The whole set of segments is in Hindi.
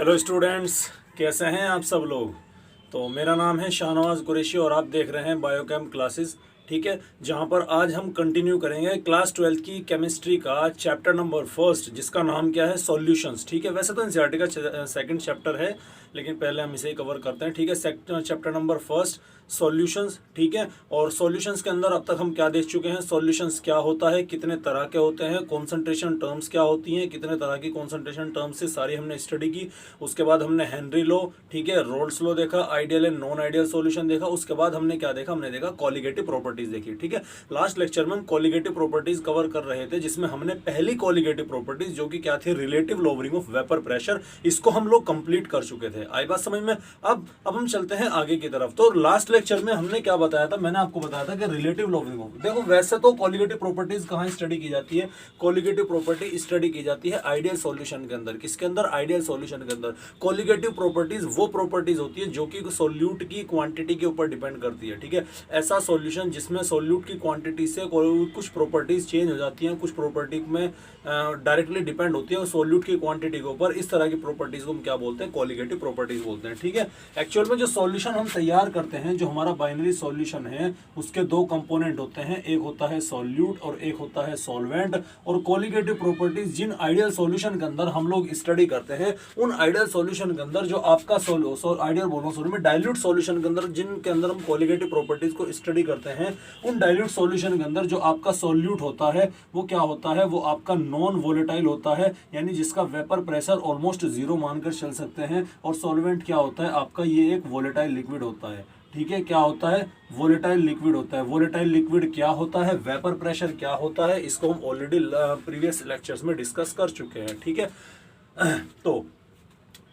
हेलो स्टूडेंट्स, कैसे हैं आप सब लोग। तो मेरा नाम है शाहनवाज कुरैशी और आप देख रहे हैं बायोकेम क्लासेस। ठीक है, जहां पर आज हम कंटिन्यू करेंगे क्लास 12 की केमिस्ट्री का चैप्टर नंबर फर्स्ट, जिसका नाम क्या है, सॉल्यूशंस। ठीक है, वैसे तो एनसीईआरटी का सेकंड चैप्टर है, लेकिन पहले हम इसे ही कवर करते हैं। ठीक है, चैप्टर नंबर फर्स्ट सॉल्यूशंस। ठीक है, और सॉल्यूशंस के अंदर अब तक हम क्या देख चुके हैं, सॉल्यूशंस क्या होता है, कितने तरह के होते हैं, कॉन्सेंट्रेशन टर्म्स क्या होती हैं, कितने तरह की कॉन्सेंट्रेशन टर्म्स से सारी हमने स्टडी की। उसके बाद हमने हेनरी लॉ, ठीक है, रोल्स लॉ देखा, ideal and non ideal solution देखा। उसके बाद हमने क्या देखा, हमने देखा कॉलिगेटिव प्रॉपर्टीज देखी। ठीक है, लास्ट लेक्चर में हम कॉलिगेटिव प्रॉपर्टीज कवर कर रहे थे, जिसमें हमने पहली कॉलिगेटिव प्रॉपर्टीज जो कि क्या थी, relative lowering of vapour pressure, इसको हम लोग कंप्लीट कर चुके थे। आई बात समझ में। अब हम चलते हैं आगे की तरफ। तो लास्ट लेक्चर में हमने क्या बताया था, मैंने आपको बताया था कि रिलेटिव लोअरिंग ऑफ, देखो वैसे तो कॉलिगेटिव प्रॉपर्टीज कहां स्टडी की जाती है, कॉलिगेटिव प्रॉपर्टी स्टडी की जाती है आइडियल सॉल्यूशन के अंदर। किसके अंदर, आइडियल सॉल्यूशन के अंदर। कॉलिगेटिव प्रॉपर्टीज वो प्रॉपर्टीज होती है जो कि सॉल्यूट की क्वांटिटी के ऊपर डिपेंड करती है। ठीक है, ऐसा सॉल्यूशन जिसमें सॉल्यूट की क्वांटिटी से कुछ प्रॉपर्टीज चेंज हो जाती हैं, कुछ प्रॉपर्टी में डायरेक्टली डिपेंड होती है सॉल्यूट की क्वांटिटी के ऊपर, इस तरह की प्रॉपर्टीज को हम क्या बोलते हैं, कॉलिगेटिव प्रॉपर्टीज बोलते हैं। ठीक है, एक्चुअल में जो सॉल्यूशन हम तैयार करते हैं, जो हमारा बाइनरी सॉल्यूशन है, उसके दो कंपोनेंट होते हैं, एक होता है सॉल्यूट और एक होता है सॉल्वेंट। और कॉलिगेटिव प्रॉपर्टीज जिन आइडियल सॉल्यूशन के अंदर हम लोग स्टडी करते हैं, उन आइडियल सॉल्यूशन के अंदर जो आपका आइडियल बोलो सॉरी में डाइल्यूट सॉल्यूशन के अंदर जिनके अंदर हम कॉलिगेटिव प्रॉपर्टीज को स्टडी करते हैं, उन डाइल्यूट सॉल्यूशन के अंदर जो आपका सॉल्यूट होता है वो क्या होता है, वो आपका नॉन वोलेटाइल होता है, यानी जिसका वेपर प्रेशर ऑलमोस्ट जीरो मानकर चल सकते हैं। और सॉल्वेंट क्या होता है आपका, ये एक वोलेटाइल लिक्विड होता है। ठीक है, क्या होता है, वोलेटाइल लिक्विड होता है। वोलेटाइल लिक्विड क्या होता है, वेपर प्रेशर क्या होता है, इसको हम ऑलरेडी प्रीवियस लेक्चर्स में डिस्कस कर चुके हैं। ठीक है, तो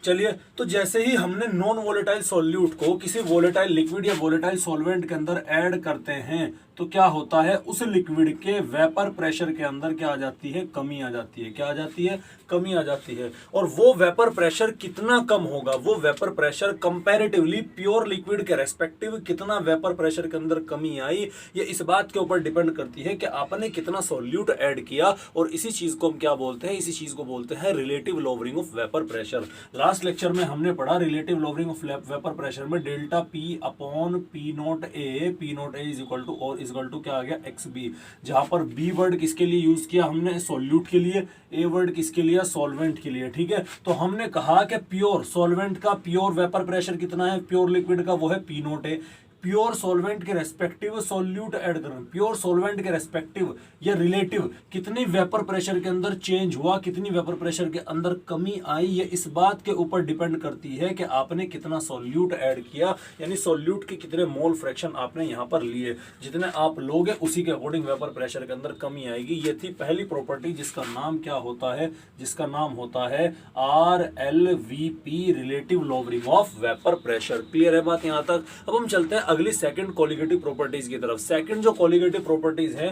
चलिए, तो जैसे ही हमने नॉन वोलेटाइल सॉल्यूट को किसी वोलेटाइल लिक्विड या वोलेटाइल सॉल्वेंट के अंदर ऐड करते हैं, तो क्या होता है, उस लिक्विड के वेपर प्रेशर के अंदर क्या आ जाती है, कमी आ जाती है। क्या आ जाती है, कमी आ जाती है। और वो वेपर प्रेशर कितना कम होगा, वो vapour pressure comparatively pure liquid के रेस्पेक्टिव कितना वेपर प्रेशर के अंदर कमी आई, ये इस बात के ऊपर डिपेंड करती है कि आपने कितना सॉल्यूट ऐड किया। और इसी चीज को हम क्या बोलते हैं, इसी चीज को बोलते हैं relative lowering of vapour pressure. Last lecture में हमने पढ़ा relative lowering of vapour pressure में delta p upon p not a is equal to और इक्वल टू क्या आ गया, एक्स बी, जहां पर बी वर्ड किसके लिए यूज किया हमने, सॉल्यूट के लिए, ए वर्ड किसके लिए, सॉल्वेंट के लिए। ठीक है, तो हमने कहा कि प्योर सॉल्वेंट का प्योर वेपर प्रेशर कितना है, प्योर लिक्विड का वो है P not A. Pure solvent के रेस्पेक्टिव सॉल्यूट ऐड करना, प्योर सॉल्वेंट के रेस्पेक्टिव या रिलेटिव कितनी वेपर प्रेशर के अंदर चेंज हुआ, कितनी वेपर प्रेशर के अंदर कमी आई, ये इस बात के ऊपर डिपेंड करती है कि आपने कितना सॉल्यूट ऐड किया, यानी सॉल्यूट के कितने मोल फ्रैक्शन आपने यहां पर लिए। जितने आप लोगे उसी के अकॉर्डिंग वेपर प्रेशर के अंदर कमी आएगी। ये थी पहली प्रॉपर्टी, जिसका नाम क्या होता है, जिसका नाम होता है RLVP, relative lowering of vapour pressure. Clear है बात यहां तक। अब हम चलते हैं अगली सेकंड कॉलिगेटिव प्रॉपर्टीज की तरफ। सेकंड जो कॉलिगेटिव प्रॉपर्टीज है,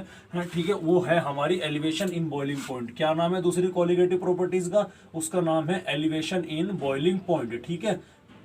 ठीक है, वो है हमारी एलिवेशन इन बॉइलिंग पॉइंट। क्या नाम है दूसरी कॉलिगेटिव प्रॉपर्टीज का, उसका नाम है एलिवेशन इन बॉइलिंग पॉइंट। ठीक है,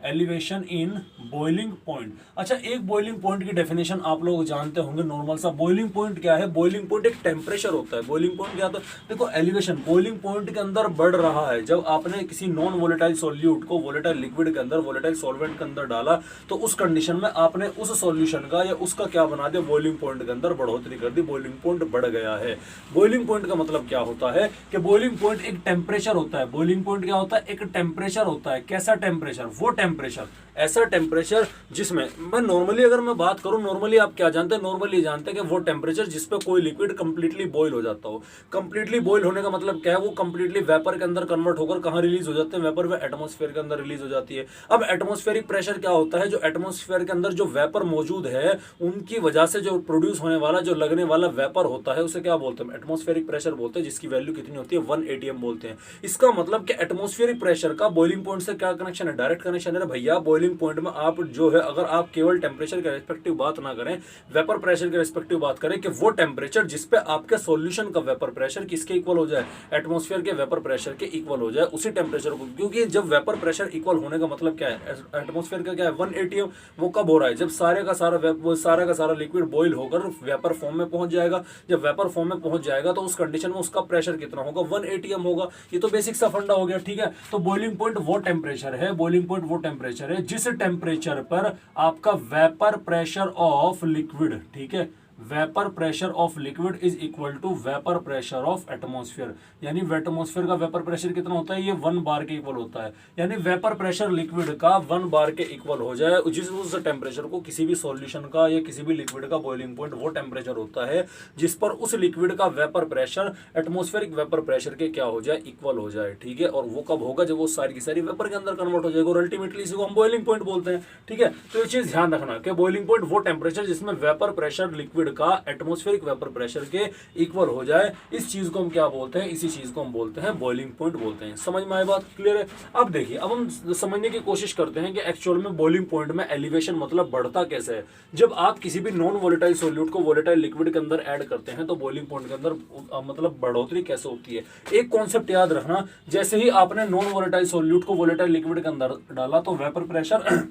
एलिवेशन इन बॉइलिंग पॉइंट। अच्छा, एक बॉइलिंग पॉइंट की डेफिनेशन आप लोग जानते होंगे नॉर्मल सा। बॉइलिंग पॉइंट क्या है, बॉइलिंग पॉइंट एक टेम्परेचर होता है। बॉइलिंग पॉइंट क्या होता है, देखो एलिवेशन बॉइलिंग पॉइंट के अंदर बढ़ रहा है। जब आपने किसी नॉन वोलेटाइल सॉल्यूट को वोलेटाइल लिक्विड के अंदर, वोलेटाइल सॉल्वेंट के अंदर डाला, तो उस कंडीशन में आपने उस सॉल्यूशन का या उसका क्या बना दिया, बॉइलिंग पॉइंट के अंदर बढ़ोतरी कर दी, बॉइलिंग पॉइंट बढ़ गया है। बॉइलिंग पॉइंट का मतलब क्या होता है कि बॉइलिंग पॉइंट एक टेम्परेचर होता है। बॉइलिंग पॉइंट क्या होता है, एक टेम्परेचर होता है। कैसा टेम्परेचर, वो टेम्परेचर, ऐसा टेम्परेचर जिसमें मैं नॉर्मली अगर मैं बात करूं, नॉर्मली आप क्या जानते हैं, नॉर्मली जानते हैं कि वो टेम्परेचर जिस पे कोई लिक्विड कंप्लीटली बॉईल हो जाता हो। कंप्लीटली बॉईल होने का मतलब क्या है, वो कंप्लीटली वेपर के अंदर कन्वर्ट होकर कहां रिलीज हो जाते हैं, वेपर व एटमॉस्फेयर के अंदर रिलीज हो जाती है। अब एटमॉस्फेरिक प्रेशर क्या होता है, जो एटमॉस्फेयर के अंदर जो वेपर मौजूद है, उनकी वजह से जो प्रोड्यूस होने वाला, जो लगने वाला वेपर होता है, उसे क्या बोलते हैं, एटमॉस्फेरिक प्रेशर बोलते हैं, जिसकी वैल्यू कितनी होती है, 1 atm बोलते हैं। इसका मतलब कि एटमॉस्फेरिक प्रेशर का बॉइलिंग पॉइंट से क्या कनेक्शन है, डायरेक्ट कनेक्शन है। मेरे भैया बॉइलिंग पॉइंट में आप जो है, अगर आप केवल टेम्परेचर के रेस्पेक्टिव बात ना करें, वेपर प्रेशर के रेस्पेक्टिव बात करें कि वो टेम्परेचर जिस पे आपके सॉल्यूशन का वेपर प्रेशर किसके इक्वल हो जाए, एटमॉस्फेयर के वेपर प्रेशर के इक्वल हो जाए, उसी टेम्परेचर को, क्योंकि जब वेपर प्रेशर इक्वल होने का मतलब क्या है, एटमॉस्फेयर का क्या है 1 atm, वो कब हो रहा है, जब सारे का सारा लिक्विड बॉइल होकर वेपर फॉर्म में पहुंच जाएगा। जब वेपर फॉर्म में पहुंच जाएगा तो उस कंडीशन में उसका प्रेशर कितना होगा, 1 atm होगा। ये तो बेसिक सा फंडा हो गया, ठीक है। तो बॉइलिंग पॉइंट वो टेम्परेचर है, बॉइलिंग पॉइंट वो टेम्परेचर है जिस टेम्परेचर पर आपका वेपर प्रेशर ऑफ लिक्विड, ठीक है, vapour pressure of liquid is equal to vapour pressure of atmosphere. यानी एटमॉस्फेयर का वेपर प्रेशर कितना होता है, ये 1 बार के इक्वल होता है। यानी वेपर प्रेशर लिक्विड का 1 बार के इक्वल हो जाए, जिस उस टेम्परेचर को किसी भी सॉल्यूशन का या किसी भी लिक्विड का बॉइलिंग पॉइंट वो टेम्परेचर होता है जिस पर उस लिक्विड का vapour pressure atmospheric vapour pressure के क्या हो जाए, इक्वल हो जाए, ठीक है। और वो कब होगा, जब वो सारी की सारी वेपर के अंदर कन्वर्ट हो जाएगा, और अल्टीमेटली इसी को हम बॉइलिंग पॉइंट बोलते हैं, ठीक है। तो ये चीज ध्यान रखना कि बॉइलिंग पॉइंट वो टेम्परेचर जिसमें वेपर प्रेशर लिक्विड का एटमॉस्फेरिक वेपर प्रेशर के इक्वल हो जाए, इस चीज को हम क्या बोलते हैं, इसी चीज को हम बोलते हैं बॉइलिंग पॉइंट बोलते हैं। समझ में आई बात, क्लियर है। अब देखिए, अब हम समझने की कोशिश करते हैं कि एक्चुअल में बॉइलिंग पॉइंट में एलिवेशन मतलब बढ़ता कैसे है। जब आप किसी भी नॉन वोलेटाइल सॉल्यूट को वोलेटाइल लिक्विड के अंदर ऐड करते हैं तो बॉइलिंग पॉइंट के अंदर मतलब बढ़ोतरी कैसे होती है। एक कॉन्सेप्ट याद रखना, जैसे ही आपने नॉन वोलेटाइल सॉल्यूट को वोलेटाइल लिक्विड के अंदर डाला तो वेपर प्रेशर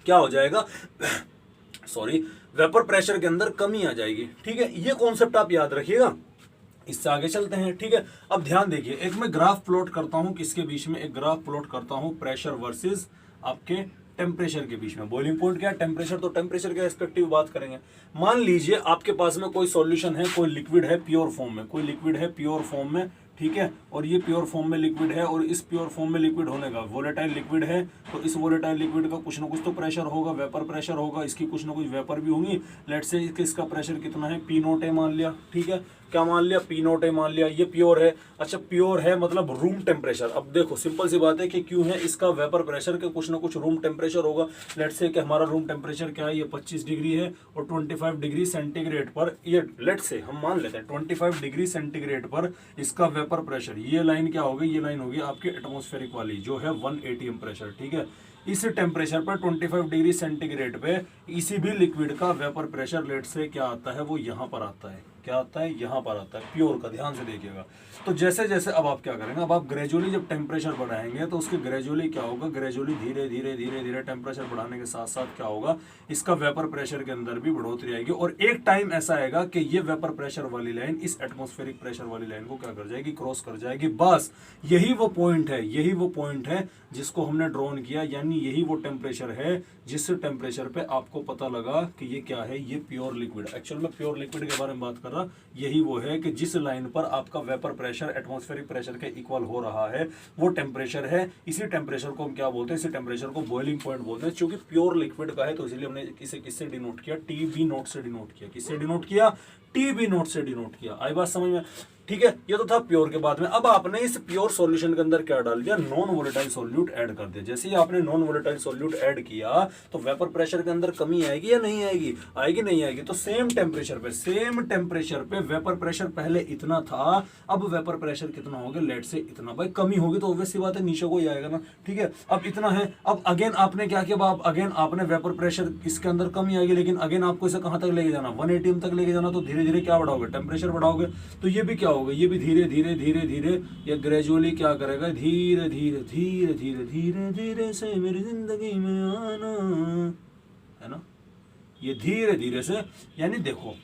क्या हो जाएगा, सॉरी, वेपर प्रेशर के अंदर कमी आ जाएगी, ठीक है। ये कॉन्सेप्ट आप याद रखिएगा। इससे आगे चलते हैं, ठीक है। अब ध्यान देखिए, एक मैं ग्राफ प्लॉट करता हूं, किसके बीच में, एक ग्राफ प्लॉट करता हूं प्रेशर वर्सेस आपके टेम्परेचर के बीच में। बॉइलिंग पॉइंट क्या है, टेम्परेचर, तो टेम्परेचर के रेस्पेक्टिव बात करेंगे। मान लीजिए आपके पास में कोई सॉल्यूशन है, कोई लिक्विड है प्योर फॉर्म में, कोई लिक्विड है प्योर फॉर्म में, ठीक है, और ये प्योर फॉर्म में लिक्विड है, और इस प्योर फॉर्म में लिक्विड होने का वोलेटाइल लिक्विड है, तो इस वोलेटाइल लिक्विड का कुछ ना कुछ तो प्रेशर होगा, वेपर प्रेशर होगा, इसकी कुछ ना कुछ वेपर भी होंगी। लेट से इसका प्रेशर कितना है, P0 है मान लिया, ठीक है, क्या मान लिया, P0 है मान लिया, ये प्योर है। अच्छा, प्योर है मतलब रूम टेम्परेचर। अब देखो सिंपल सी बात है कि क्यों है, इसका वेपर प्रेशर के कुछ ना कुछ रूम टेम्परेचर होगा। लेट से कि हमारा रूम टेम्परेचर क्या है, ये 25 डिग्री है, और 25 डिग्री सेंटीग्रेड पर, ये लेट से हम मान लेते हैं 25 डिग्री सेंटीग्रेड पर इसका वेपर प्रेशर, ये लाइन क्या होगी, ये लाइन होगी आपकी एटमॉस्फेरिक वाली जो है 1 atm प्रेशर, ठीक है। इस टेम्परेचर पर 25 डिग्री सेंटीग्रेड पे किसी भी लिक्विड का वेपर प्रेशर लेट से क्या आता है, वो यहाँ पर आता है, क्या आता है, यहाँ पर आता है, प्योर का, ध्यान से देखिएगा। तो जैसे जैसे अब आप क्या करेंगे, अब आप ग्रेजुअली जब टेम्परेचर बढ़ाएंगे तो उसके ग्रेजुअली क्या होगा, ग्रेजुअली धीरे धीरे धीरे धीरे टेम्परेचर बढ़ाने के साथ साथ क्या होगा, इसका वेपर प्रेशर के अंदर भी बढ़ोतरी आएगी। और एक टाइम ऐसा आएगा कि ये वेपर प्रेशर वाली लाइन इस एटमॉस्फेरिक प्रेशर वाली लाइन को क्या कर जाएगी, क्रॉस कर जाएगी। बस यही वो पॉइंट है, यही वो पॉइंट है जिसको हमने ड्रॉन किया, यानी यही वो टेम्परेचर है जिस टेम्परेचर पे आपको पता लगा कि ये क्या है, ये प्योर लिक्विड। एक्चुअल में प्योर लिक्विड के बारे में बात कर रहा, यही वो है कि जिस लाइन पर आपका वेपर प्रेशर एटमॉस्फेरिक प्रेशर के इक्वल हो रहा है वो टेम्परेचर है। इसी टेम्परेचर को हम क्या बोलते हैं, इसी टेम्परेचर को बॉइलिंग पॉइंट बोलते हैं। क्योंकि प्योर लिक्विड का है तो इसलिए हमने इसे किससे डिनोट किया, TB0 से डिनोट किया। किससे डिनोट किया, TB0 से डिनोट किया। आई बात समझ में, ठीक है। ये तो था प्योर के बाद में। अब आपने इस प्योर सॉल्यूशन के अंदर क्या डाल दिया, नॉन वोलेटाइल सॉल्यूट ऐड कर दिया। जैसे ही आपने नॉन वोलेटाइल सॉल्यूट ऐड किया तो वेपर प्रेशर के अंदर कमी आएगी या नहीं आएगी, आएगी नहीं आएगी। तो सेम टेम्परेचर पे वेपर प्रेशर पहले इतना था, अब वेपर प्रेशर कितना हो गया, लेट से इतना। भाई कमी होगी तो ऑब्वियस सी बात है नीचे को ही आएगा ना, ठीक है। अब इतना है, अब अगेन आपने क्या किया, अगेन आपने वेपर प्रेशर इसके अंदर कमी आएगी, लेकिन अगेन आपको इसे कहां तक लेके जाना, 1 atm तक लेके जाना। तो धीरे धीरे क्या बढ़ाओगे, टेम्परेचर बढ़ाओगे। तो ये भी क्या होगा, ये भी धीरे धीरे धीरे धीरे ये ग्रेजुअली क्या करेगा, धीरे धीरे धीरे धीरे धीरे धीरे से मेरी जिंदगी में आना, है ना, ये धीरे धीरे से। यानी देखो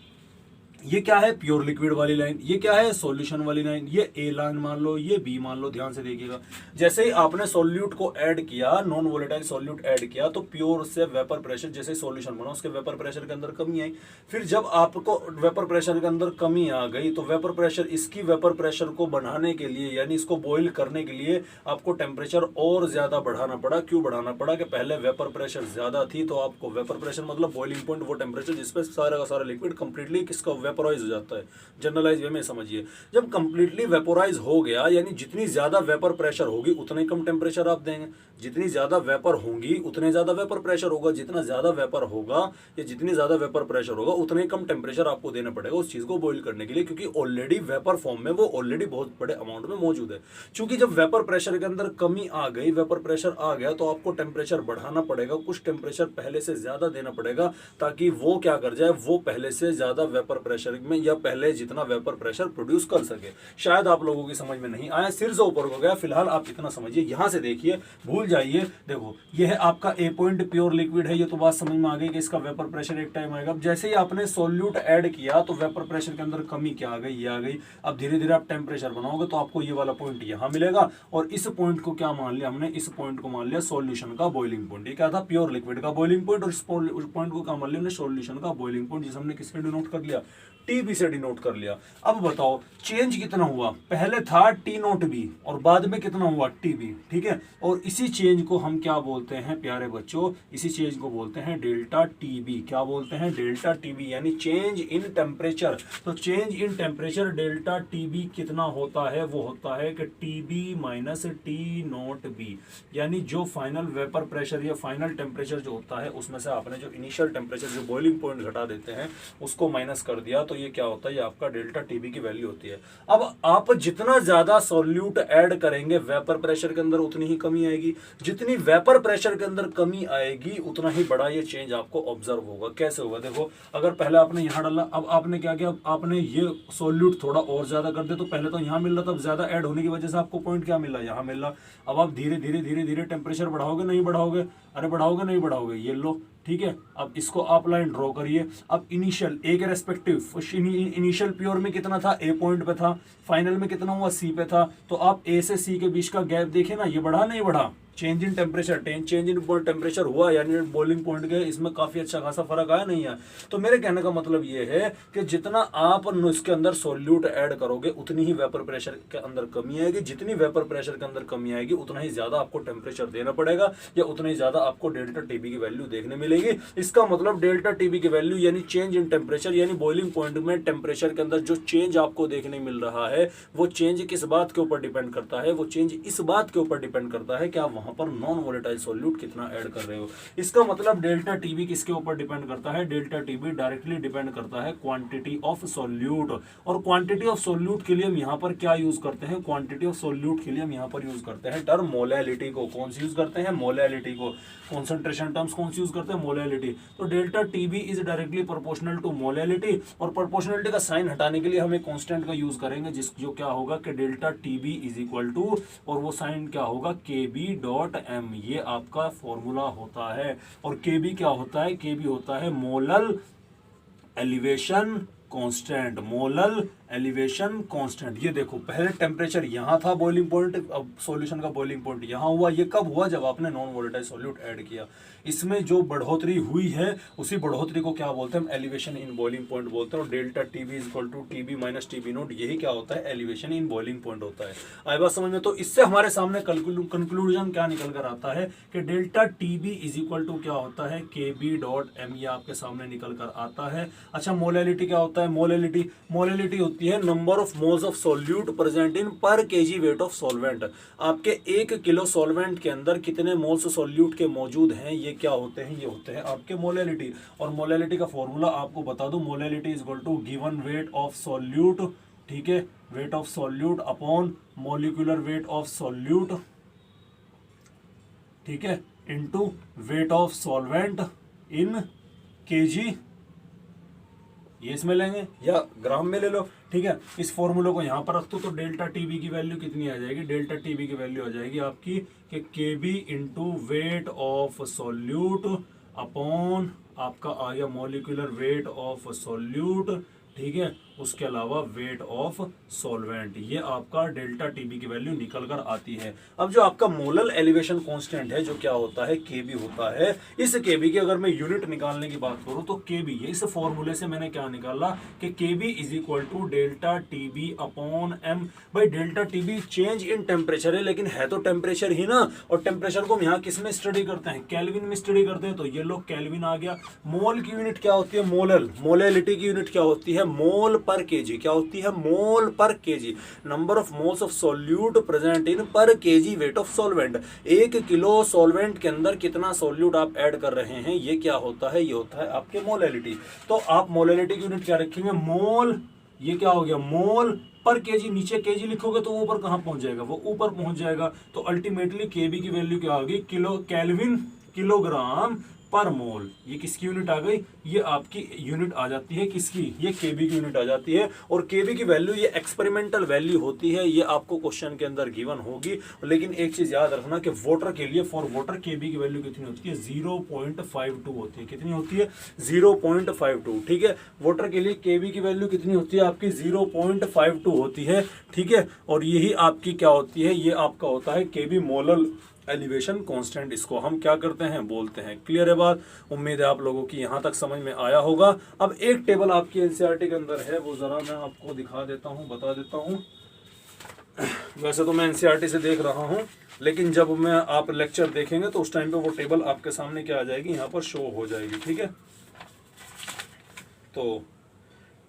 ये क्या है, प्योर लिक्विड वाली लाइन, ये क्या है, सॉल्यूशन वाली लाइन, ये ए लाइन मान लो, ये बी मान लो। ध्यान से देखिएगा, जैसे ही आपने सॉल्यूट को ऐड किया, नॉन वोलेटाइल सॉल्यूट ऐड किया, तो प्योर से वेपर प्रेशर, जैसे सॉल्यूशन बना उसके वेपर प्रेशर के अंदर कमी आई। फिर जब आपको वेपर प्रेशर के अंदर कमी आ गई तो वेपर प्रेशर, इसकी वेपर प्रेशर को बढ़ाने के लिए, यानी इसको बॉइल करने के लिए आपको टेम्परेचर और ज्यादा बढ़ाना पड़ा। क्यों बढ़ाना पड़ा, कि पहले वेपर प्रेशर ज्यादा थी, तो आपको वेपर प्रेशर मतलब बॉइलिंग पॉइंट वो टेम्परेचर जिसपे सारा का सारा लिक्विड कंप्लीटली किसका वेपोराइज हो जाता है। जनरलाइज वे में समझिए, जब कंप्लीटली वेपोराइज हो गया यानी जितनी ज्यादा वेपर प्रेशर होगी उतना ही कम टेम्परेचर आप देंगे, जितनी ज्यादा वेपर होंगी उतने ज्यादा वेपर प्रेशर होगा, जितना ज्यादा वेपर होगा या जितनी ज्यादा वेपर प्रेशर होगा उतना ही कम टेम्परेचर आपको देना पड़ेगा उस चीज को बॉईल करने के लिए, क्योंकि ऑलरेडी वेपर फॉर्म में वो ऑलरेडी बहुत बड़े अमाउंट में मौजूद है। क्योंकि जब वेपर प्रेशर के अंदर कमी आ गई, वेपर प्रेशर आ गया, तो आपको टेम्परेचर बढ़ाना पड़ेगा, कुछ टेम्परेचर पहले से ज्यादा देना पड़ेगा ताकि वो क्या कर जाए, वो पहले से ज्यादा वेपर प्रेशर में या पहले जितना वेपर प्रेशर प्रोड्यूस कर सके। शायद आप लोगों की समझ में नहीं आया, सिर से ऊपर हो गया, फिलहाल आप इतना समझिए। यहां से देखिए, भूल जाइए, देखो यह है आपका ए पॉइंट प्योर लिक्विड है, ये तो बात समझ में आ गई कि इसका वेपर प्रेशर एक टाइम आएगा। अब जैसे ही आपने सॉल्यूट ऐड किया तो वेपर प्रेशर के अंदर कमी क्या आ गई, ये आ गई। अब धीरे धीरे आप टेम्परेचर बनाओगे तो आपको ये वाला पॉइंट यहां मिलेगा, और इस पॉइंट को क्या मान लिया हमने, इस पॉइंट को मान लिया सॉल्यूशन का बॉइलिंग पॉइंट। ये क्या था, प्योर लिक्विड का बॉइलिंग पॉइंट, और इस पॉइंट को क्या मान लिया हमने, सॉल्यूशन का बॉइलिंग पॉइंट, जिसे हमने किससे डिनोट कर लिया, टीबी से डिनोट कर लिया। अब बताओ चेंज कितना हुआ, पहले था टी नोट बी और बाद में कितना हुआ, टीबी, ठीक है। और इसी चेंज को हम क्या बोलते हैं प्यारे बच्चों, इसी चेंज को बोलते हैं डेल्टा टीबी। क्या बोलते हैं, डेल्टा टीबी, यानी चेंज इन टेम्परेचर। तो change in temperature delta TB कितना होता है, वो होता है कि TB minus T naught B, यानी जो फाइनल वेपर प्रेशर या फाइनल टेम्परेचर जो होता है उसमें से आपने जो इनिशियल टेम्परेचर जो बॉइलिंग पॉइंट घटा देते हैं उसको माइनस कर दिया, तो ये क्या होता है, ये आपका डेल्टा टीबी की वैल्यू होती है। अब आप जितना ज्यादा सॉल्यूट ऐड करेंगे वेपर प्रेशर के अंदर उतनी ही कमी आएगी, जितनी वेपर प्रेशर के अंदर कमी आएगी उतना ही बड़ा ये चेंज आपको ऑब्जर्व होगा। कैसे होगा, देखो अगर पहले आपने यहां डाला, अब आपने क्या किया, आपने ये सॉल्यूट थोड़ा और ज्यादा कर दे, तो पहले तो यहां मिल रहा था, अब ज्यादा ऐड होने की वजह से आपको पॉइंट क्या मिल रहा है, यहां मिल रहा। अब आप धीरे धीरे धीरे धीरे टेम्परेचर बढ़ाओगे, नहीं बढ़ाओगे, अरे बढ़ाओगे नहीं बढ़ाओगे, ये लो, ठीक है। अब इसको आप लाइन ड्रॉ करिए। अब इनिशियल ए के रेस्पेक्टिव इनिशियल प्योर में कितना था, ए पॉइंट पे था, फाइनल में कितना हुआ, सी पे था। तो आप ए से सी के बीच का गैप देखे ना, ये बढ़ा नहीं बढ़ा, change in temperature, change in temperature हुआ, यानी बॉइलिंग पॉइंट के इसमें काफी अच्छा खासा फर्क आया नहीं है। तो मेरे कहने का मतलब ये है कि जितना आप इसके अंदर सॉल्यूट ऐड करोगे उतनी ही वेपर प्रेशर के अंदर कमी आएगी, जितनी वेपर प्रेशर के अंदर कमी आएगी उतना ही ज्यादा आपको टेम्परेचर देना पड़ेगा, या उतना ही ज्यादा आपको डेल्टा टीबी की वैल्यू देखने मिलेगी। इसका मतलब डेल्टा टीबी की वैल्यू यानी चेंज इन टेम्परेचर, यानी बॉइलिंग पॉइंट में टेम्परेचर के अंदर जो चेंज आपको देखने मिल रहा है वो चेंज किस बात के ऊपर डिपेंड करता है, वो चेंज इस बात के ऊपर डिपेंड करता है कि आप वहां पर नॉन वोलेटाइल सॉल्यूट कितना ऐड कर रहे हो। इसका मतलब डेल्टा टीबी किसके ऊपर डिपेंड करता है, डेल्टा टीबी डायरेक्टली डिपेंड करता है क्वांटिटी ऑफ सॉल्यूट। और क्वांटिटी ऑफ सॉल्यूट के लिए हम यहां पर क्या यूज करते हैं, क्वांटिटी ऑफ सॉल्यूट के लिए हम यहां पर यूज करते हैं टर्म मोलैलिटी को। कौन सी यूज करते हैं, मोलैलिटी को। कॉन्सेंट्रेशन टर्म्स कौन सी यूज करते हैं, मोलैलिटी। तो delta TB is directly proportional to molality, और प्रोपोर्शनलिटी का साइन हटाने के लिए हम एक कांस्टेंट का यूज करेंगे जो क्या होगा कि delta TB is equal to, और वो साइन क्या होगा, के बी डॉट एम। ये आपका फॉर्मूला होता है। और के बी क्या होता है, के बी होता है molal elevation constant, molal elevation constant. ये देखो पहले टेम्परेचर यहां था बॉइलिंग पॉइंट, अब सॉल्यूशन का बॉइलिंग पॉइंट यहां हुआ। ये कब हुआ, जब आपने नॉन वोलेटाइल सॉल्यूट ऐड किया। इसमें जो बढ़ोतरी हुई है उसी बढ़ोतरी को क्या बोलते हैं, एलिवेशन इन बॉइलिंग पॉइंट बोलते हैं। और delta TB is equal to TB minus TB naught, यही क्या होता है, एलिवेशन इन बॉइलिंग पॉइंट होता है। आई बात समझ में। तो इससे हमारे सामने कंक्लूजन क्या निकल कर आता है कि delta TB is equal to क्या होता है, के बी डॉट एम। ये आपके सामने निकल कर आता है। अच्छा मोलैलिटी क्या होता है, मोलैलिटी होती है number of moles of solute present in पर केजी वेट ऑफ सॉल्वेंट। आपके 1 किलो सॉल्वेंट के अंदर कितने मोल्स सॉल्यूट के मौजूद हैं, ये क्या होते हैं, ये होते हैं आपके मोलैलिटी। और मोलैलिटी का फॉर्मूला आपको बता दूं, molality is equal to given weight of solute, ठीक है, weight of solute upon molecular weight of solute, ठीक है, into weight of solvent in KG. ये इसमें लेंगे या ग्राम में ले लो, ठीक है। इस फॉर्मूले को यहां पर रख दो, तो डेल्टा टीबी की वैल्यू कितनी आ जाएगी, डेल्टा टीबी की वैल्यू आ जाएगी आपकी कि KB into weight of solute upon आपका आ गया मॉलिक्यूलर वेट ऑफ सॉल्यूट, ठीक है, उसके अलावा वेट ऑफ सॉल्वेंट। ये आपका डेल्टा टीबी की वैल्यू निकल कर आती है। अब जो आपका मोलल एलिवेशन कांस्टेंट है जो क्या होता है, केबी होता है। इस केबी की अगर मैं यूनिट निकालने की बात करूं तो केबी, इस फॉर्मूले से मैंने क्या निकाला कि KB is equal to delta TB upon m. भाई delta TB change in temperature है, लेकिन है तो टेम्परेचर ही ना। और टेम्परेचर को हम यहाँ किस में स्टडी करते हैं, केल्विन में स्टडी करते हैं। तो ये लोग केल्विन आ गया। मोल की यूनिट क्या होती है, मोलल। मोलैलिटी की यूनिट क्या होती है, मोल पर केजी। क्या होती है? मोल पर kg. Number of moles of solute present in पर kg weight of solvent. 1 kilo solvent के अंदर कितना सोल्यूट आप ऐड कर रहे हैं, ये क्या होता है? ये होता है आपके मोलैलिटी। तो आप मोलैलिटी की यूनिट क्या रखेंगे? मोल। ये क्या हो गया? मोल पर केजी। नीचे केजी लिखोगे तो ऊपर कहां पहुंच जाएगा? वो ऊपर पहुंच जाएगा। तो अल्टीमेटली केबी की वैल्यू क्या होगी? किलो केल्विन किलोग्राम पर मोल। ये किसकी यूनिट आ गई? ये आपकी यूनिट आ जाती है किसकी? ये केबी की यूनिट आ जाती है। और केबी की वैल्यू ये एक्सपेरिमेंटल वैल्यू होती है, ये आपको क्वेश्चन के अंदर गिवन होगी। लेकिन एक चीज याद रखना कि वाटर के लिए, फॉर वाटर केबी की वैल्यू कितनी होती है? 0.52 होती है। कितनी होती है? 0.52। ठीक है, वाटर के लिए केबी की वैल्यू कितनी होती है आपकी? 0.52 होती है। ठीक है, और यही आपकी क्या होती है? ये आपका होता है केबी मोलल एलिवेशन कांस्टेंट। इसको हम क्या करते हैं? बोलते हैं। क्लियर है बात? उम्मीद है आप लोगों की यहां तक समझ में आया होगा। अब एक टेबल आपकी एनसीईआरटी के अंदर है, वो जरा मैं आपको दिखा देता हूं, बता देता हूं। वैसे तो मैं एनसीईआरटी से देख रहा हूं, लेकिन जब मैं आप लेक्चर देखेंगे तो उस टाइम पे वो टेबल आपके सामने क्या आ जाएगी? यहां पर शो हो जाएगी। ठीक है, तो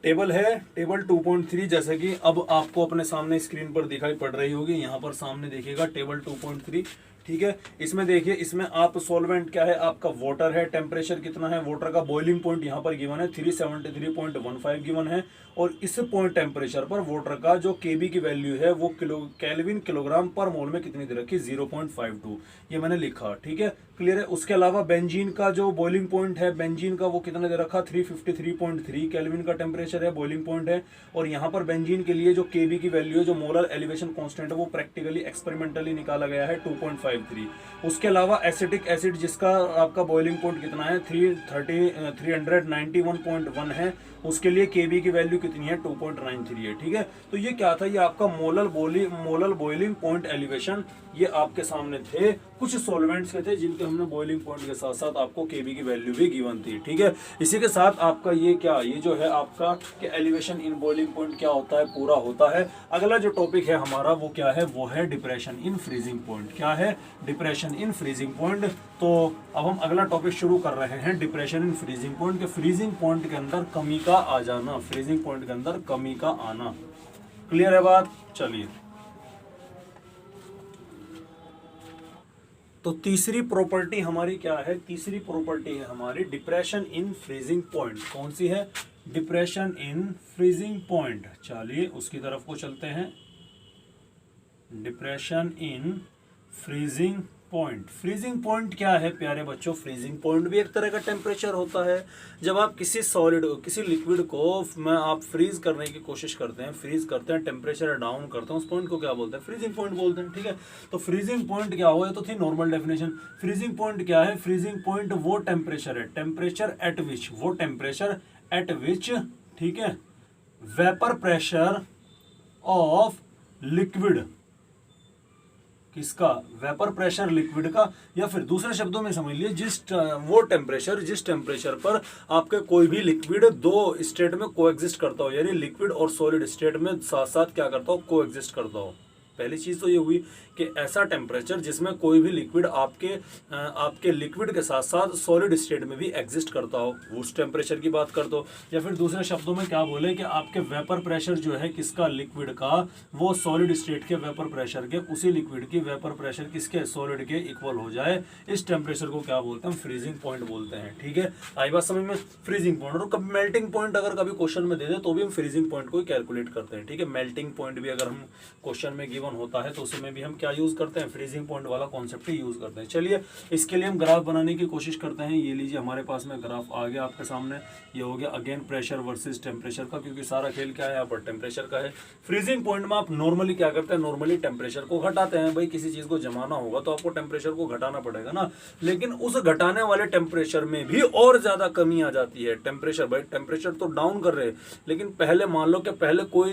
टेबल है टेबल 2.3, जैसे कि अब आपको अपने सामने स्क्रीन पर दिखाई पड़ रही होगी। यहाँ पर सामने देखिएगा टेबल 2.3। ठीक है, इसमें देखिए, इसमें आप सॉल्वेंट क्या है? आपका वाटर है। टेम्परेचर कितना है वाटर का? बॉइलिंग पॉइंट यहाँ पर गिवन है 373.15 गिवन है। और इस पॉइंट टेम्परेचर पर वाटर का जो केबी की वैल्यू है वो केल्विन किलोग्राम पर मोल में कितनी दे रखी? 0.52। ये मैंने लिखा। ठीक है, क्लियर है? उसके अलावा बेंजीन का जो बॉइलिंग पॉइंट है, बेंजीन का वो कितना दे रखा? 353.3 केल्विन का टेम्परेचर है, बॉइलिंग पॉइंट है। और यहाँ पर बेंजीन के लिए जो केबी की वैल्यू है, जो मोलर एलिवेशन कांस्टेंट है, वो प्रैक्टिकली एक्सपेरिमेंटली निकाला गया है 2.53। उसके अलावा एसिटिक एसिड जिसका आपका बॉइलिंग पॉइंट कितना है? 391.1 है, उसके लिए केबी की वैल्यू कितनी है? 2.93 है। ठीक है, तो ये क्या था? ये आपका मोलर बॉइलिंग पॉइंट एलिवेशन ये आपके सामने थे। कुछ सॉल्वेंट्स के थे जिनके हमने बॉइलिंग पॉइंट के साथ साथ आपको केबी की वैल्यू भी गिवन थी। ठीक है, इसी के साथ आपका ये क्या, ये जो है आपका कि एलिवेशन इन बॉइलिंग पॉइंट क्या होता है? पूरा होता है। अगला जो टॉपिक है हमारा वो क्या है? वो है डिप्रेशन इन फ्रीजिंग पॉइंट। क्या है? Depression in freezing point. तो अब हम अगला टॉपिक शुरू कर रहे हैं, डिप्रेशन इन फ्रीजिंग पॉइंट के फ्रीजिंग पॉइंट के अंदर कमी का आ जाना, फ्रीजिंग पॉइंट के अंदर कमी का आना। क्लियर है बात? चलिए, तो तीसरी प्रॉपर्टी हमारी क्या है? तीसरी प्रॉपर्टी है हमारी डिप्रेशन इन फ्रीजिंग पॉइंट। कौन सी है? Depression in freezing point. चलिए उसकी तरफ को चलते हैं। Depression in freezing point. Freezing point क्या है प्यारे बच्चों? फ्रीजिंग पॉइंट भी एक तरह का टेम्परेचर होता है। जब आप किसी सॉलिड, किसी लिक्विड को में आप फ्रीज करने की कोशिश करते हैं, फ्रीज करते हैं, टेम्परेचर डाउन करते हैं, उस पॉइंट को क्या बोलते हैं? फ्रीजिंग पॉइंट बोलते हैं। ठीक है, तो फ्रीजिंग पॉइंट क्या हो? ये तो थी नॉर्मल डेफिनेशन। फ्रीजिंग पॉइंट क्या है? फ्रीजिंग पॉइंट वो टेम्परेचर है, टेम्परेचर एट विच, वो टेम्परेचर एट विच, ठीक है, वेपर प्रेशर ऑफ लिक्विड, किसका? वेपर प्रेशर लिक्विड का। या फिर दूसरे शब्दों में समझ लीजिए, वो टेम्परेचर, जिस टेम्परेचर पर आपके कोई भी लिक्विड दो स्टेट में कोएग्जिस्ट करता हो, यानी लिक्विड और सॉलिड स्टेट में साथ साथ क्या करता हो? कोएग्जिस्ट करता हो। पहली चीज तो ये हुई कि ऐसा टेम्परेचर जिसमें कोई भी लिक्विड आपके लिक्विड के साथ साथ सॉलिड स्टेट में भी एग्जिस्ट करता हो, उस टेम्परेचर की बात कर दो। या फिर दूसरे शब्दों में क्या बोले कि आपके वेपर प्रेशर जो है किसका? लिक्विड का, वो सॉलिड स्टेट के वेपर प्रेशर के, उसी लिक्विड की वेपर प्रेशर किसके? सॉलिड के इक्वल हो जाए। इस टेम्परेचर को क्या बोलते हैं? फ्रीजिंग पॉइंट बोलते हैं। ठीक है, आई बात समझ में? Freezing point. और कभी मेल्टिंग पॉइंट अगर कभी क्वेश्चन में दे दे तो भी हम फ्रीजिंग पॉइंट को कैलकुलेट करते हैं। ठीक है, मेल्टिंग पॉइंट भी अगर हम क्वेश्चन में गिवन होता है तो उसमें भी हम क्या यूज करते हैं? फ्रीजिंग पॉइंट वाला कॉन्सेप्ट ही यूज करते हैं। चलिए इसके लिए हम ग्राफ बनाने की कोशिश करते हैं। ये लीजिए हमारे पास में ग्राफ आ गया आपके सामने। ये हो गया अगेन प्रेशर वर्सेस टेम्परेचर का, क्योंकि सारा खेल क्या है यहाँ पर? टेम्परेचर का है। फ्रीजिंग पॉइंट में आप नॉर्मली क्या करते हैं? नॉर्मली टेम्परेचर को घटाते हैं। भाई किसी चीज को जमाना होगा तो आपको टेम्परेचर को घटाना पड़ेगा ना, लेकिन उस घटाने वाले टेम्परेचर में भी और ज्यादा कमी आ जाती है। टेम्परेचर, भाई टेम्परेचर तो डाउन कर रहे हैं, लेकिन पहले मान लो कि पहले कोई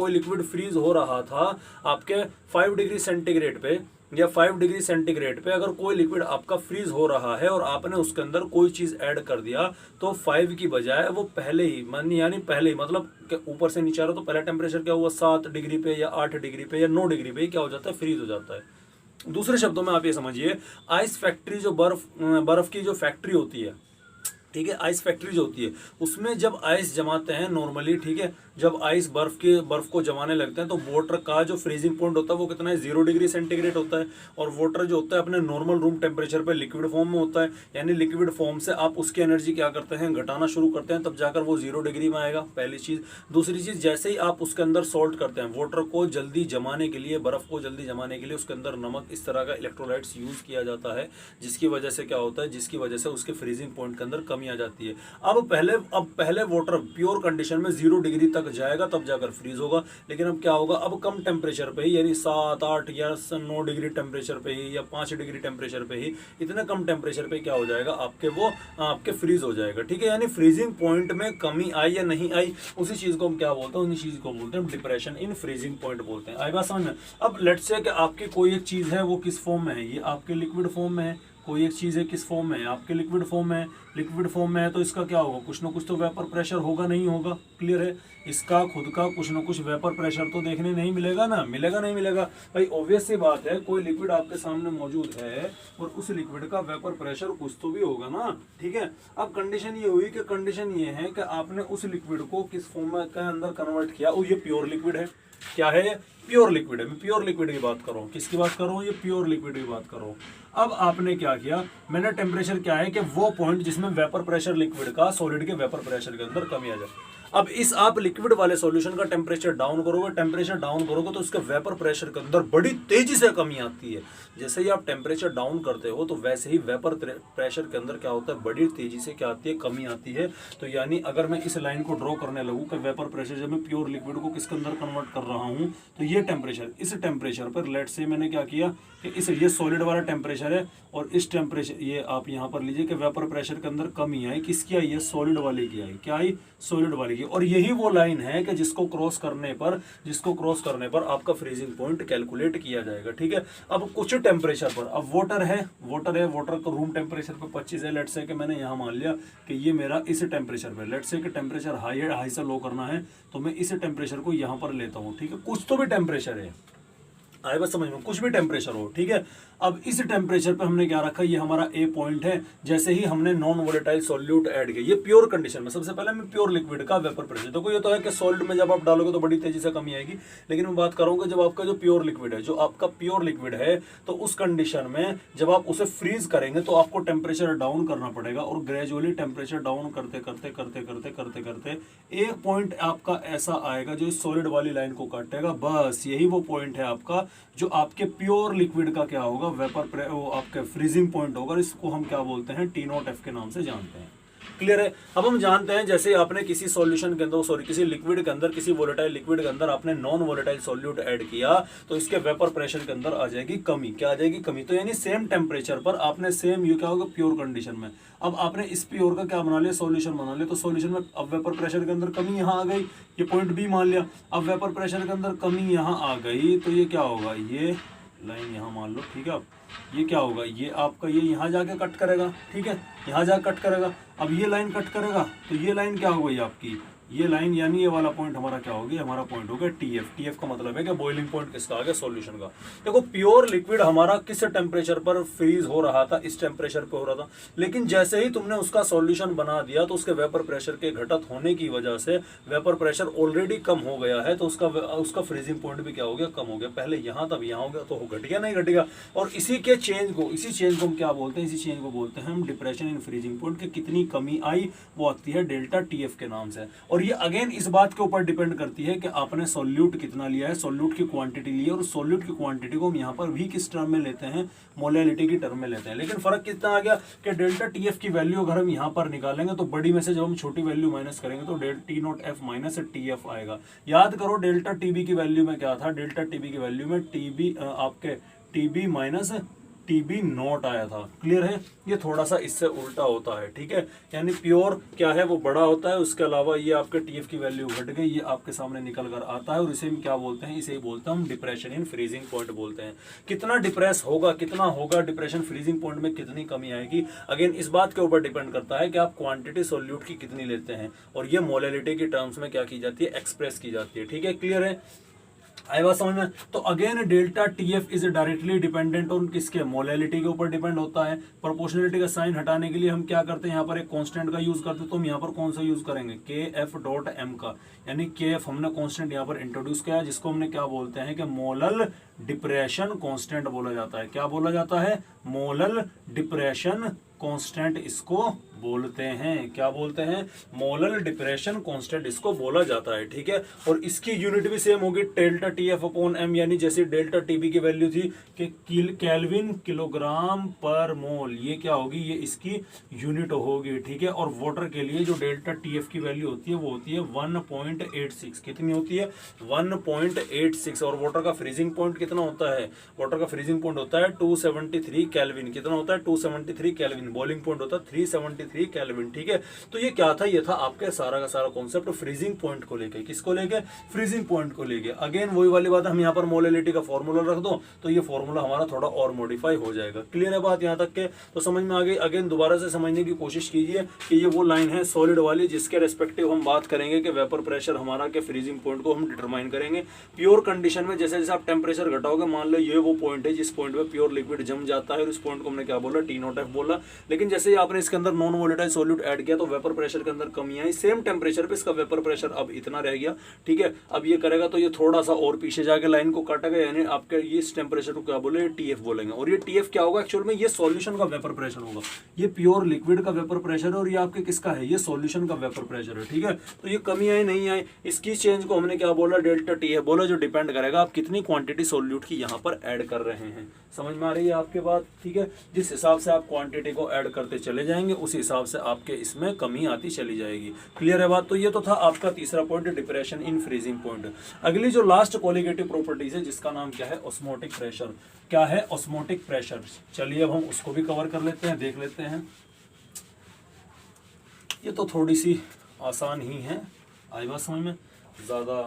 लिक्विड फ्रीज हो रहा था आपके 5 डिग्री सेंटीग्रेड पे या 5 डिग्री सेंटीग्रेड पे, अगर कोई लिक्विड आपका फ्रीज हो रहा है और आपने उसके अंदर कोई चीज ऐड कर दिया तो 5 की बजाय वो पहले ही मतलब ऊपर से नीचे आ रहा तो पहला टेम्परेचर क्या हुआ? 7 डिग्री पे या 8 डिग्री पे या 9 डिग्री पे क्या हो जाता है? फ्रीज हो जाता है। दूसरे शब्दों में आप ये समझिए, आइस फैक्ट्री जो बर्फ की जो फैक्ट्री होती है, ठीक है। आइस फैक्ट्री जो होती है उसमें जब आइस जमाते हैं नॉर्मली, ठीक है, जब आइस बर्फ को जमाने लगते हैं तो वाटर का जो फ्रीजिंग पॉइंट होता है वो कितना है, 0 डिग्री सेंटीग्रेड होता है। और वाटर जो होता है अपने नॉर्मल रूम टेम्परेचर पे लिक्विड फॉर्म में होता है, यानी लिक्विड फॉर्म से आप उसकी एनर्जी क्या करते हैं, घटाना शुरू करते हैं, तब जाकर वो 0 डिग्री में आएगा, पहली चीज़। दूसरी चीज़, जैसे ही आप उसके अंदर सॉल्ट करते हैं, वाटर को जल्दी जमाने के लिए, बर्फ को जल्दी जमाने के लिए उसके अंदर नमक, इस तरह का इलेक्ट्रोलाइट्स यूज़ किया जाता है, जिसकी वजह से क्या होता है, जिसकी वजह से उसके फ्रीजिंग पॉइंट के अंदर कमी आ जाती है। अब पहले वाटर प्योर कंडीशन में 0 डिग्री तक जाएगा तब जाकर फ्रीज होगा। लेकिन अब क्या होगा, अब कम टेम्परेचर पे ही, यानी 7, 8 या 9 डिग्री टेम्परेचर पे ही या 5 डिग्री टेम्परेचर पे ही, इतने कम टेम्परेचर पे क्या हो जाएगा, आपके फ्रीज हो जाएगा। ठीक है, यानी फ्रीजिंग पॉइंट में कमी आई या नहीं आई, उसी चीज को हम क्या बोलते हैं, उसी चीज को बोलते हैं डिप्रेशन इन फ्रीजिंग पॉइंट बोलते हैं। आई बात समझ में। अब लेट्स से कि आपकी कोई एक चीज है वो किस फॉर्म में है, ये आपके लिक्विड फॉर्म में है, कोई एक चीज़ है किस फॉर्म में है, आपके लिक्विड फॉर्म में है। लिक्विड फॉर्म में है तो इसका क्या होगा, कुछ ना कुछ तो वेपर प्रेशर होगा, नहीं होगा, क्लियर है। इसका खुद का कुछ ना कुछ वेपर प्रेशर तो देखने नहीं मिलेगा ना, मिलेगा नहीं मिलेगा भाई, ऑब्वियस सी बात है। कोई लिक्विड आपके सामने मौजूद है और उस लिक्विड का वेपर प्रेशर कुछ तो भी होगा ना, ठीक है। अब कंडीशन ये हुई कि कंडीशन ये है कि आपने उस लिक्विड को किस फॉर्म में के अंदर कन्वर्ट किया, वो ये प्योर लिक्विड है। क्या है, प्योर लिक्विड है। मैं प्योर लिक्विड की बात कर रहा हूँ, किसकी बात कर रहा हूँ, ये प्योर लिक्विड की बात कर रहा हूँ। अब आपने क्या किया, मैंने टेम्परेचर क्या है कि वो पॉइंट जिसमें वेपर प्रेशर लिक्विड का सॉलिड के वेपर प्रेशर के अंदर कमी आ जाए। अब इस आप लिक्विड वाले सॉल्यूशन का टेम्परेचर डाउन करोगे, टेम्परेचर डाउन करोगे तो उसके वेपर प्रेशर के अंदर बड़ी तेजी से कमी आती है। जैसे ही आप टेम्परेचर डाउन करते हो तो वैसे ही वेपर प्रेशर के अंदर क्या होता है, बड़ी तेजी से क्या आती है, कमी आती है। तो यानी अगर मैं इस लाइन को ड्रॉ करने लगूँ कि वेपर प्रेशर जब मैं प्योर लिक्विड को किसके अंदर कन्वर्ट कर रहा हूँ, तो ये टेम्परेचर, इस टेम्परेचर पर लेट से मैंने क्या किया कि ये सॉलिड वाला टेम्परेचर है और इस टेम्परेचर, ये आप यहाँ पर लीजिए कि वेपर प्रेशर के अंदर कमी आई, किसकी आई है, सॉलिड वाले की आई। क्या आई, सॉलिड वाले की। और यही वो लाइन है कि जिसको क्रॉस करने पर आपका फ्रीजिंग पॉइंट कैलकुलेट किया जाएगा। ठीक है, अब कुछ टेम्परेचर पर, अब वाटर का रूम टेम्परेचर पे 25 है, लेट से कि मैंने यहाँ मान लिया कि ये मेरा इस टेम्परेचर पे, लेट से कि टेम्परेचर हाई है, हाई से लो करना है तो मैं इस टेम्परेचर को यहाँ पर लेता हूँ। ठीक है, कुछ तो भी टेम्परेचर है, आए बस समझ में, कुछ भी टेम्परेचर हो। ठीक है, अब इस टेम्परेचर पे हमने क्या रखा, ये हमारा ए पॉइंट है। जैसे ही हमने नॉन वोलेटाइल सॉल्यूट ऐड किया, ये प्योर कंडीशन में, सबसे पहले मैं प्योर लिक्विड का वेपर प्रेशर, देखो ये तो है कि सॉल्ट में जब आप डालोगे तो बड़ी तेजी से कमी आएगी, लेकिन मैं बात करूंगा जब आपका जो प्योर लिक्विड है, जो आपका प्योर लिक्विड है, तो उस कंडीशन में जब आप उसे फ्रीज करेंगे तो आपको टेम्परेचर डाउन करना पड़ेगा और ग्रेजुअली टेम्परेचर डाउन करते करते एक पॉइंट आपका ऐसा आएगा जो इस सॉलिड वाली लाइन को काटेगा। बस यही वो पॉइंट है आपका जो आपके प्योर लिक्विड का क्या होगा, वो आपका फ्रीजिंग पॉइंट होगा। इसको हम क्या बोलते हैं, T0F के नाम से जानते हैं। क्लियर है। अब हम जानते हैं जैसे आपने किसी सॉल्यूशन के अंदर, किसी लिक्विड के अंदर, किसी वोलेटाइल लिक्विड के अंदर आपने नॉन वोलेटाइल सॉल्यूट ऐड किया तो इसके वेपर प्रेशर के अंदर आ जाएगी कमी। क्या आ जाएगी, कमी। तो यानी सेम टेम्परेचर पर आपने सेम, ये क्या होगा, प्योर कंडीशन में, अब आपने इस प्योर का क्या बना लिया, सॉल्यूशन बना लिया, तो सॉल्यूशन में अब वेपर प्रेशर के अंदर कमी यहाँ आ गई, ये पॉइंट बी मान लिया। अब वेपर प्रेशर के अंदर कमी यहाँ आ गई तो ये क्या होगा, ये लाइन यहाँ मान लो। ठीक है, अब ये क्या होगा, ये आपका ये यहाँ जाके कट करेगा। ठीक है, यहाँ जाके कट करेगा। अब ये लाइन कट करेगा तो ये लाइन क्या हो गई आपकी, ये लाइन, यानी ये वाला पॉइंट हमारा क्या हो गया, हमारा पॉइंट हो गया TF। TF का मतलब है कि बॉइलिंग पॉइंट किसका आ गया, सॉल्यूशन का। देखो प्योर लिक्विड हमारा किस टेम्परेचर पर फ्रीज हो रहा था, इस टेम्परेचर पे हो रहा था, लेकिन जैसे ही तुमने उसका सॉल्यूशन बना दिया तो उसके वेपर प्रेशर के घटत होने की वजह से वेपर प्रेशर ऑलरेडी कम हो गया है, तो उसका फ्रीजिंग पॉइंट भी क्या हो गया, कम हो गया। पहले यहाँ तब यहाँ हो गया तो घट गया, नहीं घटेगा। और इसी चेंज को हम क्या बोलते हैं, इसी चेंज को बोलते हैं हम डिप्रेशन इन फ्रीजिंग पॉइंट के। कितनी कमी आई वो आती है डेल्टा TF के नाम से। और ये अगेन इस बात के ऊपर डिपेंड करती है कि आपने सॉल्यूट कितना लिया है, सॉल्यूट की क्वांटिटी ली है, और सॉल्यूट की क्वांटिटी को हम यहाँ पर भी किस टर्म में लेते हैं, मोलैलिटी की टर्म में लेते हैं। लेकिन फर्क कितना आ गया कि डेल्टा TF की वैल्यू अगर हम यहाँ पर निकालेंगे तो बड़ी में से जब हम छोटी वैल्यू माइनस करेंगे तो T0F माइनस TF आएगा। याद करो डेल्टा TB की वैल्यू में क्या था, डेल्टा TB की वैल्यू में TB आपके TB माइनस TB0 आया था। क्लियर है, ये थोड़ा सा इससे उल्टा होता है। ठीक है, यानी प्योर क्या है वो बड़ा होता है, उसके अलावा ये आपके TF की वैल्यू घट गई, ये आपके सामने निकल कर आता है, और इसे हम क्या बोलते हैं, इसे बोलते हैं हम डिप्रेशन इन फ्रीजिंग पॉइंट बोलते हैं। कितना डिप्रेस होगा, कितना होगा डिप्रेशन फ्रीजिंग पॉइंट में, कितनी कमी आएगी, अगेन इस बात के ऊपर डिपेंड करता है कि आप क्वांटिटी सॉल्यूट की कितनी लेते हैं, और ये मोलैलिटी की टर्म्स में क्या की जाती है, एक्सप्रेस की जाती है। ठीक है, क्लियर है। आई बात समझ में। तो again delta TF is directly dependent on किसके, मोलैलिटी के ऊपर डिपेंड होता है। प्रोपोर्शनलिटी का साइन हटाने के लिए हम क्या करते हैं, यहाँ पर एक कांस्टेंट का यूज करते हैं। तो हम यहाँ पर कौन सा यूज करेंगे, के एफ डॉट एम का, यानी के एफ हमने कांस्टेंट यहाँ पर इंट्रोड्यूस किया, जिसको हमने क्या बोलते हैं कि मोलल डिप्रेशन कांस्टेंट बोला जाता है। क्या बोला जाता है, मोलल डिप्रेशन कांस्टेंट इसको बोलते हैं। क्या बोलते हैं, मोलल डिप्रेशन कांस्टेंट इसको बोला जाता है। ठीक है, और इसकी यूनिट भी सेम होगी, डेल्टा टीएफ अपॉन एम, यानी जैसे डेल्टा टीबी की वैल्यू थी कि केल्विन किलोग्राम पर मोल, ये क्या होगी, ये इसकी यूनिट होगी। ठीक है, और वाटर के लिए जो डेल्टा टीएफ की वैल्यू होती है वो होती है 1.86। कितनी होती है, 1.86। और वाटर का फ्रीजिंग पॉइंट कितना होता है, वाटर का फ्रीजिंग पॉइंट होता है 273 केल्विन। कितना होता है, 273 केल्विन। बॉइलिंग पॉइंट होता है 373 केल्विन। ठीक है, तो ये क्या था, ये था आपके सारा का सारा कॉन्सेप्ट फ्रीजिंग पॉइंट को लेके। किसको लेके, फ्रीजिंग पॉइंट को लेके। अगेन वही वाली बात, हम यहाँ पर मोलैलिटी का फॉर्मूला रख दो तो ये फॉर्मूला हमारा थोड़ा और मॉडिफाई हो जाएगा। क्लियर है बात यहाँ तक के, तो समझ में आ गई। अगेन दोबारा से समझने की कोशिश कीजिए कि ये वो लाइन है सॉलिड वाली जिसके रेस्पेक्टिव हम बात करेंगे कि वेपर प्रेशर हमारा के फ्रीजिंग पॉइंट को हम डिटरमाइन करेंगे। प्योर कंडीशन में जैसे जैसे आप टेम्परेचर घटाओगे, मान लो ये वो पॉइंट है जिस पॉइंट पे प्योर लिक्विड जम जाता है, और इस पॉइंट को हमने क्या बोला, टी नॉट एफ बोला। लेकिन जैसे ही आपने इसके अंदर नॉन वोलेटाइल सॉल्यूट ऐड किया तो वेपर प्रेशर के अंदर कमी आई। सेम टेम्परेचर पे इसका वेपर प्रेशर अब इतना रह गया। ठीक है, अब ये करेगा तो ये थोड़ा सा और पीछे जाके लाइन को काटेगा, यानी आपके ये इस टेम्परेचर को क्या बोले, टीएफ बोलेंगे। और ये टीएफ क्या होगा, एक्चुअल में ये सॉल्यूशन का वेपर प्रेशर होगा। ये प्योर लिक्विड का वेपर प्रेशर है और ये आपके किसका है, ये सॉल्यूशन का वेपर प्रेशर है। ठीक है, तो ये कमी आई नहीं आई, इसकी चेंज को हमने क्या बोला, डेल्टा टीएफ बोला, जो डिपेंड करेगा आप कितनी क्वांटिटी सॉल्यूट की यहाँ पर ऐड कर रहे हैं। समझ में आ रही है आपके बात। ठीक है, जिस हिसाब से आप क्वांटिटी को ऐड करते चले जाएंगे उस हिसाब से आपके इसमें कमी आती चली जाएगी। क्लियर है बात। तो ये तो था आपका तीसरा point, depression in freezing point. अगली जो लास्ट कोलिगेटिव प्रॉपर्टीज है जिसका नाम क्या है, ऑस्मोटिक प्रेशर। क्या है, ऑस्मोटिक प्रेशर। चलिए अब हम उसको भी कवर कर लेते हैं, देख लेते हैं। ये तो थोड़ी सी आसान ही है, आई बात समझ में, ज़्यादा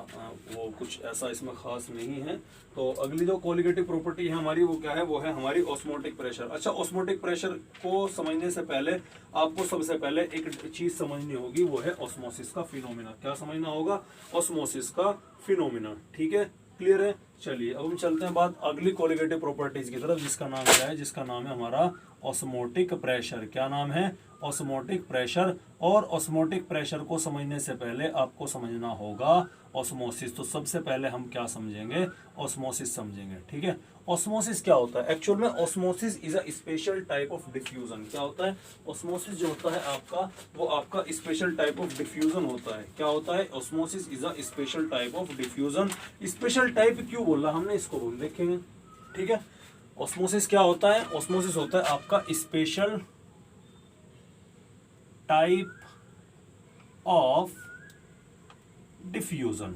वो कुछ ऐसा इसमें खास नहीं है। तो अगली जो कोलिगेटिव प्रॉपर्टी है हमारी वो क्या है, वो है हमारी ऑस्मोटिक प्रेशर। अच्छा, ऑस्मोटिक प्रेशर को समझने से पहले आपको सबसे पहले एक चीज़ समझनी होगी, वो है ऑस्मोसिस का फिनोमिना। क्या समझना होगा, ऑस्मोसिस का फिनोमिना। ठीक है, क्लियर है। चलिए अब हम चलते हैं बात अगली कोलिगेटिव प्रॉपर्टीज की तरफ, जिसका नाम क्या है, जिसका नाम है हमारा ऑस्मोटिक प्रेशर। क्या नाम है, ऑस्मोटिक प्रेशर। और ऑस्मोटिक प्रेशर को समझने से पहले आपको समझना होगा ऑस्मोसिस। तो सबसे पहले हम क्या समझेंगे, ऑस्मोसिस समझेंगे। ठीक है, ऑस्मोसिस क्या होता है, एक्चुअल में osmosis is a special type of diffusion. क्या होता है, ऑस्मोसिस जो होता है आपका, वो आपका स्पेशल टाइप ऑफ डिफ्यूजन होता है। क्या होता है, osmosis is a special type of diffusion. Special type क्यों बोला हमने, इसको हम देखेंगे। ठीक है, ऑस्मोसिस क्या होता है, ऑस्मोसिस होता है आपका स्पेशल टाइप ऑफ डिफ्यूजन।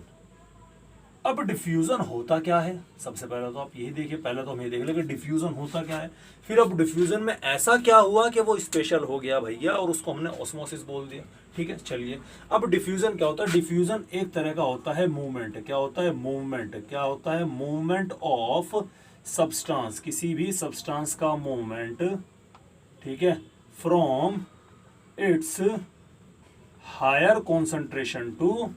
अब डिफ्यूजन होता क्या है, सबसे पहले तो आप यही देखिए, पहले तो हम ये देख लेंगे डिफ्यूजन होता क्या है, फिर अब डिफ्यूजन में ऐसा क्या हुआ कि वो स्पेशल हो गया भैया और उसको हमने ऑस्मोसिस बोल दिया। ठीक है, चलिए अब डिफ्यूजन क्या होता है, डिफ्यूजन एक तरह का होता है मूवमेंट। क्या होता है, मूवमेंट। क्या होता है, मूवमेंट ऑफ सब्सटेंस, किसी भी सब्सटेंस का मूवमेंट। ठीक है, from its higher concentration to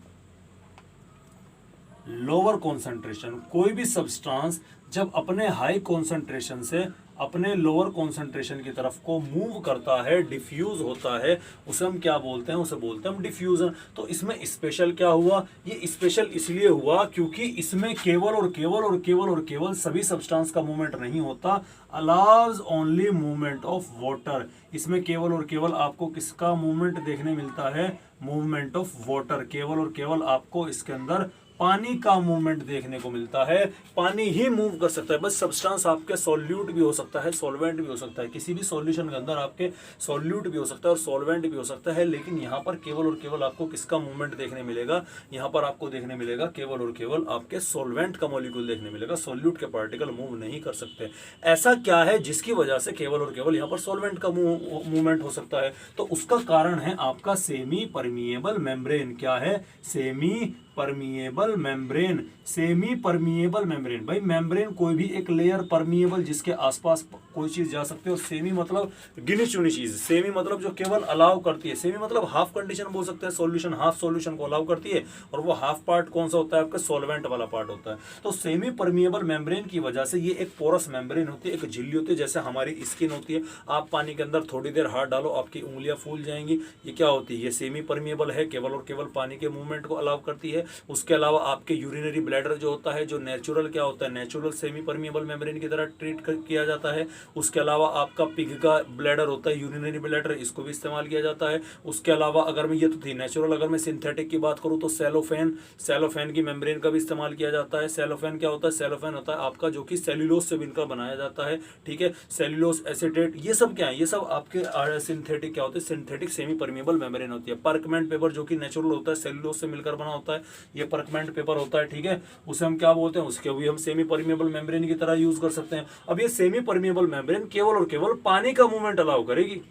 lower concentration. कोई भी सब्सटेंस जब अपने हाई कॉन्सेंट्रेशन से अपने लोअर कॉन्सेंट्रेशन की तरफ को मूव करता है, डिफ्यूज होता है, उसे हम क्या बोलते हैं, उसे बोलते हैं हम डिफ्यूजन। तो इसमें स्पेशल क्या हुआ, ये स्पेशल इसलिए हुआ क्योंकि इसमें केवल और केवल और केवल और केवल सभी सब्सटेंस का मूवमेंट नहीं होता, allows only movement of water. इसमें केवल और केवल आपको किसका मूवमेंट देखने मिलता है, मूवमेंट ऑफ वाटर। केवल और केवल आपको इसके अंदर पानी का मूवमेंट देखने को मिलता है। पानी ही मूव कर सकता है, बस सब्सटेंस आपके सॉल्यूट भी हो सकता है, सॉल्वेंट भी हो सकता है, किसी भी सॉल्यूशन के अंदर आपके सॉल्यूट भी हो सकता है और सॉल्वेंट भी हो सकता है। लेकिन यहाँ पर केवल और केवल आपको किसका मूवमेंट देखने मिलेगा, यहाँ पर आपको देखने मिलेगा केवल और केवल आपके सॉल्वेंट का मॉलिक्यूल देखने मिलेगा, सॉल्यूट के पार्टिकल मूव नहीं कर सकते। ऐसा क्या है जिसकी वजह से केवल और केवल यहाँ पर सॉल्वेंट का मूवमेंट हो सकता है, तो उसका कारण है आपका सेमी परमिएबल मेम्ब्रेन। क्या है, semi permeable permeable membrane, semi permeable membrane, भाई मेम्ब्रेन कोई भी एक लेयर, परमिएबल जिसके आसपास कोई चीज जा सकती है, और सेमी मतलब गिनी चुनी चीज, सेमी मतलब जो केवल अलाउ करती है, सेमी मतलब हाफ कंडीशन बोल सकते हैं, सॉल्यूशन हाफ सॉल्यूशन को अलाउ करती है, और वो हाफ पार्ट कौन सा होता है आपका, सॉल्वेंट वाला पार्ट होता है। तो सेमी परमिएबल मेम्ब्रेन की वजह से ये एक पोरस मेम्ब्रेन होती है, एक झिल्ली होती है, जैसे हमारी स्किन होती है। आप पानी के अंदर थोड़ी देर हाथ डालो, आपकी उंगलियां फूल जाएंगी, ये क्या होती है, ये सेमी परमिएबल है, केवल और केवल पानी के मूवमेंट को अलाउ करती है। उसके अलावा आपके यूरिनरी ब्लैडर जो होता है, जो नेचुरल क्या होता है, नेचुरल सेमी परमिएबल मेम्ब्रेन की तरह ट्रीट किया जाता है। उसके अलावा आपका पिग का ब्लैडर होता है, यूरिनरी ब्लैडर, इसको भी इस्तेमाल किया जाता है। उसके अलावा अगर मैं, ये तो थी नेचुरल, अगर मैं सिंथेटिक की बात करूं तो सेलोफेन की मेम्ब्रेन का भी इस्तेमाल किया जाता है। सेलोफेन क्या होता है, सेलोफेन होता है आपका जो कि सेल्यूलोज से मिलकर बनाया जाता है, ठीक है, सेल्यूलोज एसीटेट, ये सब क्या है, ये सब आपके सिंथेटिक क्या होते हैं, सिंथेटिक सेमी परमिएबल मेम्ब्रेन होती है। परकमेंट पेपर जो कि नेचुरल होता है, सेल्यूलोज से मिलकर बना होता है, ये परकमेंट पेपर होता है, ठीक है, उसे हम क्या बोलते हैं, उसके भी हम सेमी परमिएबल मेम्ब्रेन की तरह यूज कर सकते हैं। अब ये सेमी परमिएबल मेम्ब्रेन केवल और केवल पानी का मूवमेंट अलाउ करेगी,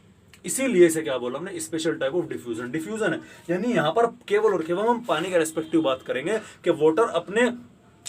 इसीलिए इसे क्या बोला हमने, special type of diffusion. Diffusion है यानी यहां पर केवल और केवल हम पानी का रेस्पेक्टिव बात करेंगे कि वाटर अपने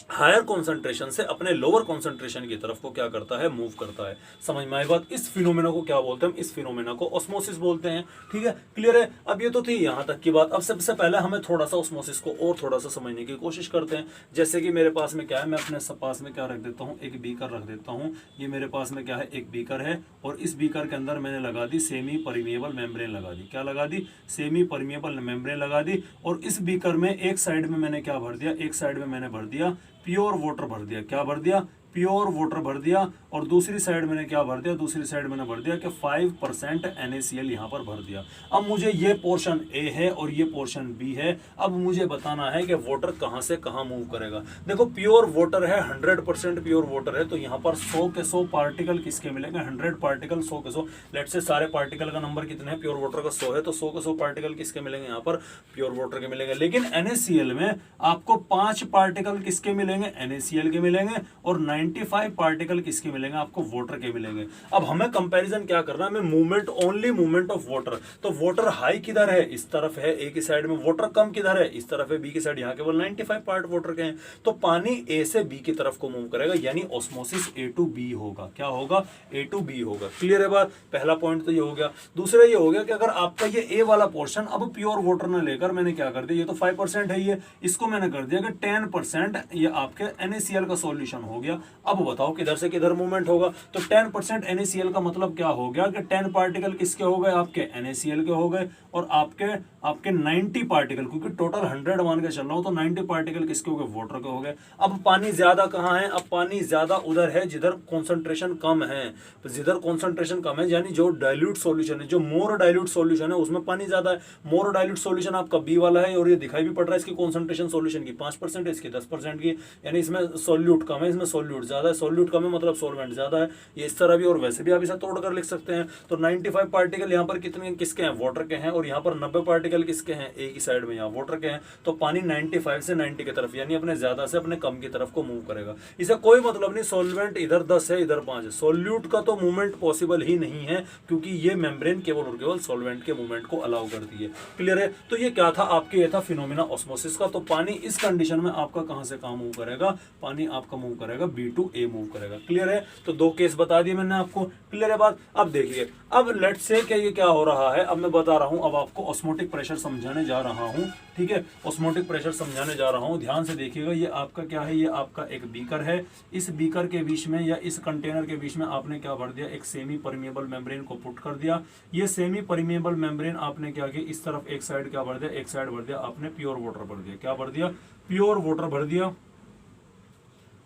हायर कॉन्सेंट्रेशन से अपने लोअर कॉन्सेंट्रेशन की तरफ को क्या करता है, मूव करता है। समझ में आई बात। इस फिनोमेना को क्या बोलते हैं, इस फिनोमेना को ऑस्मोसिस बोलते हैं, ठीक है, क्लियर है। अब ये तो थी यहां तक की बात। अब सबसे पहले हमें थोड़ा सा ऑस्मोसिस को और थोड़ा सा समझने की कोशिश करते हैं। जैसे कि मेरे पास में क्या है, मैं अपने पास में क्या रख देता हूँ, एक बीकर रख देता हूँ। ये मेरे पास में क्या है, एक बीकर है, और इस बीकर के अंदर मैंने लगा दी सेमी परमिएबल मेम्ब्रेन लगा दी। क्या लगा दी, सेमी परमिएबल मेम्ब्रेन लगा दी। और इस बीकर में एक साइड में मैंने क्या भर दिया, एक साइड में मैंने भर दिया प्योर वाटर भर दिया। क्या भर दिया, प्योर वाटर भर दिया। और दूसरी साइड मैंने क्या भर दिया, दूसरी साइड मैंने भर दिया कि 5% NaCl यहाँ पर भर दिया। अब मुझे ये पोर्शन A है और ये पोर्शन B है। अब मुझे बताना है कि वाटर कहाँ से कहाँ मूव करेगा। देखो प्योर वाटर है, 100% प्योर वाटर है, तो यहाँ पर 100 के 100 पार्टिकल किसके मिलेंगे, 100 पार्टिकल 100 के 100। लेट से सारे पार्टिकल का नंबर कितने हैं, प्योर वाटर का 100 है, तो 100 के 100 पार्टिकल किसके मिलेंगे, यहाँ पर प्योर वाटर के मिलेंगे। लेकिन NaCl में आपको 5 पार्टिकल किसके मिलेंगे, NaCl के मिलेंगे, और 95 पार्टिकल किसके मिलेंगे, आपको वाटर के मिलेंगे। अब हमें कंपैरिजन क्या करना है, हमें movement, only movement of water. तो वाटर हाई किधर है, इस तरफ है ए की साइड में, वाटर कम किधर है, इस तरफ है बी की साइड, यहाँ केवल 95 पार्ट वाटर के हैं। तो पानी ए से बी की तरफ को मूव करेगा, यानी ऑस्मोसिस A to B होगा। क्या होगा, A to B होगा। क्लियर है बात। पहला पॉइंट तो ये हो गया। दूसरा ये हो गया कि अगर आपका ये ए वाला पोर्शन अब प्योर वाटर ना लेकर मैंने क्या कर दिया, ये तो 5% है, ये इसको मैंने कर दिया कि 10% ये आपके NaCl का सॉल्यूशन हो गया। अब बताओ किधर से किधर मूवमेंट होगा। तो 10% NaCl का मतलब क्या हो गया कि 10 पार्टिकल किसके हो गए, आपके NaCl के हो गए, और आपके 90 पार्टिकल, क्योंकि टोटल 100 मान के चल रहा हूं, तो 90 पार्टिकल किसके हो गए, वाटर के हो गए। अब पानी ज्यादा कहां है, अब पानी ज्यादा उधर है जिधर कॉन्सेंट्रेशन कम है। जिधर कॉन्सेंट्रेशन कम है यानी जो डाइल्यूट सॉल्यूशन है, जो मोर डाइल्यूट सॉल्यूशन है, उसमें पानी ज्यादा है। मोर डाइल्यूट सॉल्यूशन आपका बी वाला है, और ये दिखाई भी पड़ रहा है इसकी कॉन्सेंट्रेशन सॉल्यूशन की 5% है, इसकी 10% की, यानी इसमें सॉल्यूट कम है, इसमें सॉल्यूट ज्यादा है। सॉल्यूट कम है मतलब सॉल्वेंट ज्यादा है। ये इस तरह भी और वैसे भी आप इसे तोड़कर लिख सकते हैं। तो 95 पार्टिकल यहाँ पर कितने किसके हैं, वाटर के हैं, और यहाँ पर 90 पार्टिकल किसके हैं, ए की साइड में यहाँ वाटर के हैं। तो पानी 95 से 90 की तरफ, यानी अपने ज्यादा से अपने कम की तरफ को मूव करेगा। इसे कोई मतलब नहीं सॉल्वेंट इधर 10 है इधर 5 है, सॉल्यूट का तो मूवमेंट पॉसिबल ही नहीं है, क्योंकि ये मेम्ब्रेन केवल और केवल सॉल्वेंट के मूवमेंट को अलाउ करती है। क्लियर है। तो ये क्या था आपके, ये था फिनोमेना ऑस्मोसिस का। तो पानी इस कंडीशन में आपका कहां से कहां मूव करेगा, पानी आपका मूव करेगा B to A मूव करेगा। क्लियर है। तो 2 केस बता दिए मैंने आपको। क्लियर है बात। अब देखिए, अब लेट्स से कि ये क्या हो रहा है, अब मैं बता रहा हूं, अब आपको ऑस्मोटिक प्रेशर समझाने जा रहा हूं, ठीक है, ऑस्मोटिक प्रेशर समझाने जा रहा हूं। ध्यान से देखिएगा, ये आपका क्या है, ये आपका एक बीकर है। इस बीकर के बीच में या इस कंटेनर के बीच में आपने क्या भर दिया, एक सेमी परमिएबल मेम्ब्रेन को पुट कर दिया। ये सेमी परमिएबल मेम्ब्रेन आपने क्या किया, इस तरफ एक साइड क्या भर दिया, एक साइड भर दिया आपने प्योर वाटर भर दिया। क्या भर दिया, प्योर वाटर भर दिया।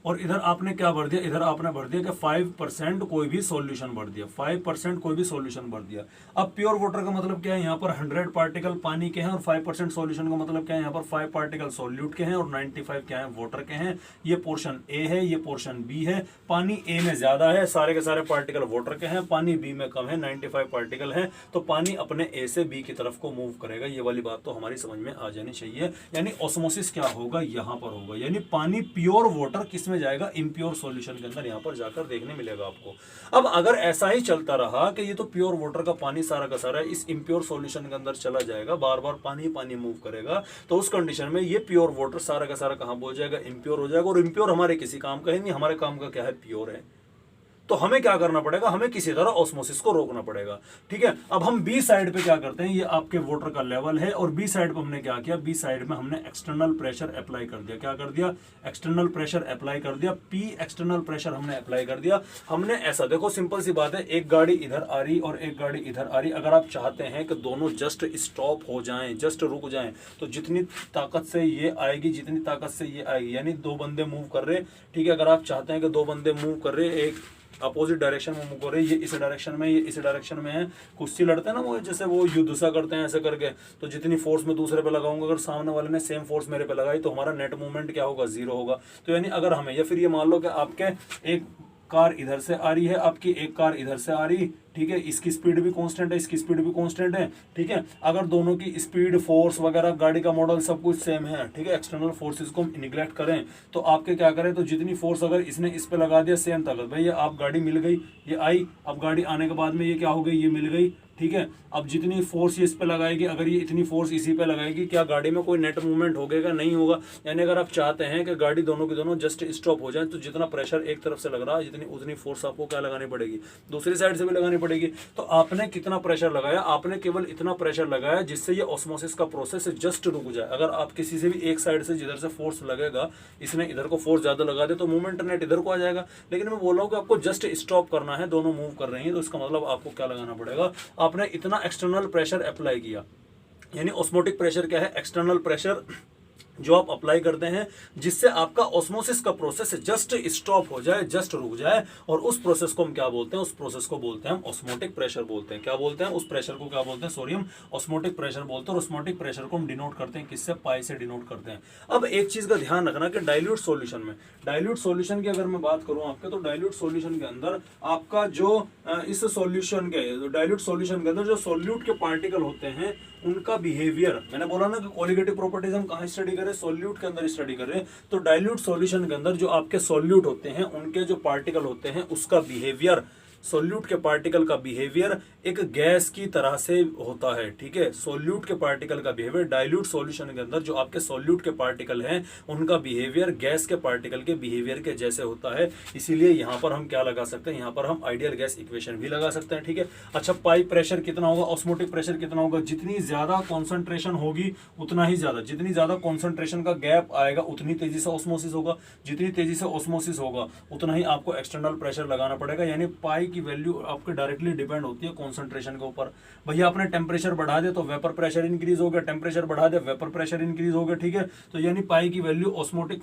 और इधर आपने क्या भर दिया, इधर आपने भर दिया कि 5% कोई भी सॉल्यूशन भर दिया, 5% कोई भी सॉल्यूशन भर दिया। अब प्योर वाटर का मतलब क्या है, यहाँ पर 100 पार्टिकल पानी के हैं, और 5% सॉल्यूशन का मतलब क्या है, यहाँ पर 5 पार्टिकल सॉल्यूट के हैं, और 95 क्या है, वाटर के हैं। ये पोर्शन ए है, ये पोर्शन बी है। पानी ए में ज्यादा है, सारे के सारे पार्टिकल वाटर के हैं, पानी बी में कम है, 95 पार्टिकल है। तो पानी अपने ए से बी की तरफ को मूव करेगा। ये वाली बात तो हमारी समझ में आ जानी चाहिए। यानी ऑस्मोसिस क्या होगा, यहाँ पर होगा, यानी पानी प्योर वाटर किसमें में जाएगा, इम्प्योर सॉल्यूशन के अंदर यहाँ पर जाकर देखने मिलेगा आपको। अब अगर ऐसा ही चलता रहा कि ये तो प्योर वाटर का पानी सारा का सारा इस इम्प्योर सॉल्यूशन के अंदर चला जाएगा, बार बार पानी पानी मूव करेगा, तो उस कंडीशन में ये प्योर वाटर सारा का सारा कहाँ पहुंच जाएगा, इम्प्योर हो जाएगा। और इम्प्योर हमारे किसी काम का है नहीं, हमारे काम का क्या है, प्योर है। तो हमें क्या करना पड़ेगा, हमें किसी तरह ऑस्मोसिस को रोकना पड़ेगा, ठीक है। अब हम बी साइड पे क्या करते हैं, ये आपके वाटर का लेवल है और बी साइड पे हमने क्या किया, बी साइड में हमने एक्सटर्नल प्रेशर अप्लाई कर दिया। क्या कर दिया, एक्सटर्नल प्रेशर अप्लाई कर दिया, पी एक्सटर्नल प्रेशर हमने अप्लाई कर दिया। हमने ऐसा, देखो सिंपल सी बात है, एक गाड़ी इधर आ रही और एक गाड़ी इधर आ रही, अगर आप चाहते हैं कि दोनों जस्ट स्टॉप हो जाएं, जस्ट रुक जाएं, तो जितनी ताकत से ये आएगी, जितनी ताकत से ये आएगी, यानी दो बंदे मूव कर रहे, ठीक है, अगर आप चाहते हैं कि दो बंदे मूव कर रहे, एक अपोजिट डायरेक्शन में मूव कर रहे, ये इस डायरेक्शन में, ये इस डायरेक्शन में है, कुश्ती लड़ते हैं ना वो, जैसे वो युद्ध सा करते हैं ऐसे करके, तो जितनी फोर्स मैं दूसरे पे लगाऊंगा, अगर सामने वाले ने सेम फोर्स मेरे पे लगाई, तो हमारा नेट मूवमेंट क्या होगा, जीरो होगा। तो यानी अगर हमें, या फिर ये मान लो कि आपके एक कार इधर से आ रही है, आपकी एक कार इधर से आ रही, ठीक है, इसकी स्पीड भी कांस्टेंट है, इसकी स्पीड भी कांस्टेंट है, ठीक है। अगर दोनों की स्पीड, फोर्स वगैरह, गाड़ी का मॉडल सब कुछ सेम है, ठीक है, एक्सटर्नल फोर्सेस को हम निगलेक्ट करें, तो आपके क्या करें, तो जितनी फोर्स अगर इसने इस पे लगा दिया, सेम ताकत, भाई ये आप गाड़ी मिल गई, ये आई, अब गाड़ी आने के बाद में ये क्या हो गई, ये मिल गई, ठीक है। अब जितनी फोर्स ये इस पे लगाएगी, अगर ये इतनी फोर्स इसी पे लगाएगी, क्या गाड़ी में कोई नेट मूवमेंट होगा, नहीं होगा। यानी अगर आप चाहते हैं कि गाड़ी दोनों की दोनों जस्ट स्टॉप हो जाए, तो जितना प्रेशर एक तरफ से लग रहा है, जितनी उतनी फोर्स आपको क्या लगानी पड़ेगी, दूसरी साइड से भी लगानी पड़ेगी। तो आपने कितना प्रेशर लगाया, आपने केवल इतना प्रेशर लगाया जिससे ये ऑस्मोसिस का प्रोसेस जस्ट रुक जाए। अगर आप किसी से भी एक साइड से, जिधर से फोर्स लगेगा, इसने इधर को फोर्स ज्यादा लगा दे, तो मूवमेंट नेट इधर को आ जाएगा। लेकिन मैं बोल रहा हूँ कि आपको जस्ट स्टॉप करना है, दोनों मूव कर रही हैं, तो इसका मतलब आपको क्या लगाना पड़ेगा, आपने इतना एक्सटर्नल प्रेशर अप्लाई किया। यानी ऑस्मोटिक प्रेशर क्या है, एक्सटर्नल प्रेशर जो आप अप्लाई करते हैं, जिससे आपका ऑस्मोसिस का प्रोसेस जस्ट स्टॉप हो जाए, जस्ट रुक जाए। और उस प्रोसेस को हम क्या बोलते हैं, उस प्रोसेस को बोलते हैं हम ऑस्मोटिक प्रेशर बोलते हैं। क्या बोलते हैं, उस प्रेशर को क्या बोलते हैं, सोडियम ऑस्मोटिक प्रेशर बोलते हैं। और ऑस्मोटिक प्रेशर को हम डिनोट करते हैं किससे, पाई से डिनोट करते हैं। अब एक चीज का ध्यान रखना कि डाइल्यूट सॉल्यूशन में, डाइल्यूट सॉल्यूशन की अगर मैं बात करूं आपके, तो डाइल्यूट सॉल्यूशन के अंदर आपका जो इस सॉल्यूशन के, डाइल्यूट सॉल्यूशन के अंदर जो सॉल्यूट के पार्टिकल होते हैं, उनका बिहेवियर, मैंने बोला ना कि कोलिगेटिव प्रॉपर्टीज हम कहाँ स्टडी करें, सॉल्यूट के अंदर स्टडी कर रहे हैं। तो डाइल्यूट सॉल्यूशन के अंदर जो आपके सॉल्यूट होते हैं, उनके जो पार्टिकल होते हैं, उसका बिहेवियर, सोल्यूट के पार्टिकल का बिहेवियर एक गैस की तरह से होता है, ठीक है। सोल्यूट के पार्टिकल का बिहेवियर डाइल्यूट सॉल्यूशन के अंदर जो आपके सोल्यूट के पार्टिकल हैं, उनका बिहेवियर गैस के पार्टिकल के बिहेवियर के जैसे होता है। इसीलिए यहाँ पर हम क्या लगा सकते हैं, यहाँ पर हम आइडियल गैस इक्वेशन भी लगा सकते हैं, ठीक है। अच्छा, पाइप प्रेशर कितना होगा, ऑस्मोटिक प्रेशर कितना होगा, जितनी ज्यादा कॉन्सेंट्रेशन होगी उतना ही ज्यादा, जितनी ज्यादा कॉन्सेंट्रेशन का गैप आएगा उतनी तेजी से ऑस्मोसिस होगा, जितनी तेजी से ऑस्मोसिस होगा उतना ही आपको एक्सटर्नल प्रेशर लगाना पड़ेगा। यानी पाई की वैल्यू आपके डायरेक्टली डिपेंड होती है कॉन्सेंट्रेशन के ऊपर। भैया आपने टेम्परेचर बढ़ा दिया तो वेपर प्रेशर इंक्रीज हो गया, टेम्परेचर बढ़ा दिया वेपर प्रेशर इंक्रीज हो गया, ठीक है। तो यानी पाई की वैल्यू ऑस्मोटिक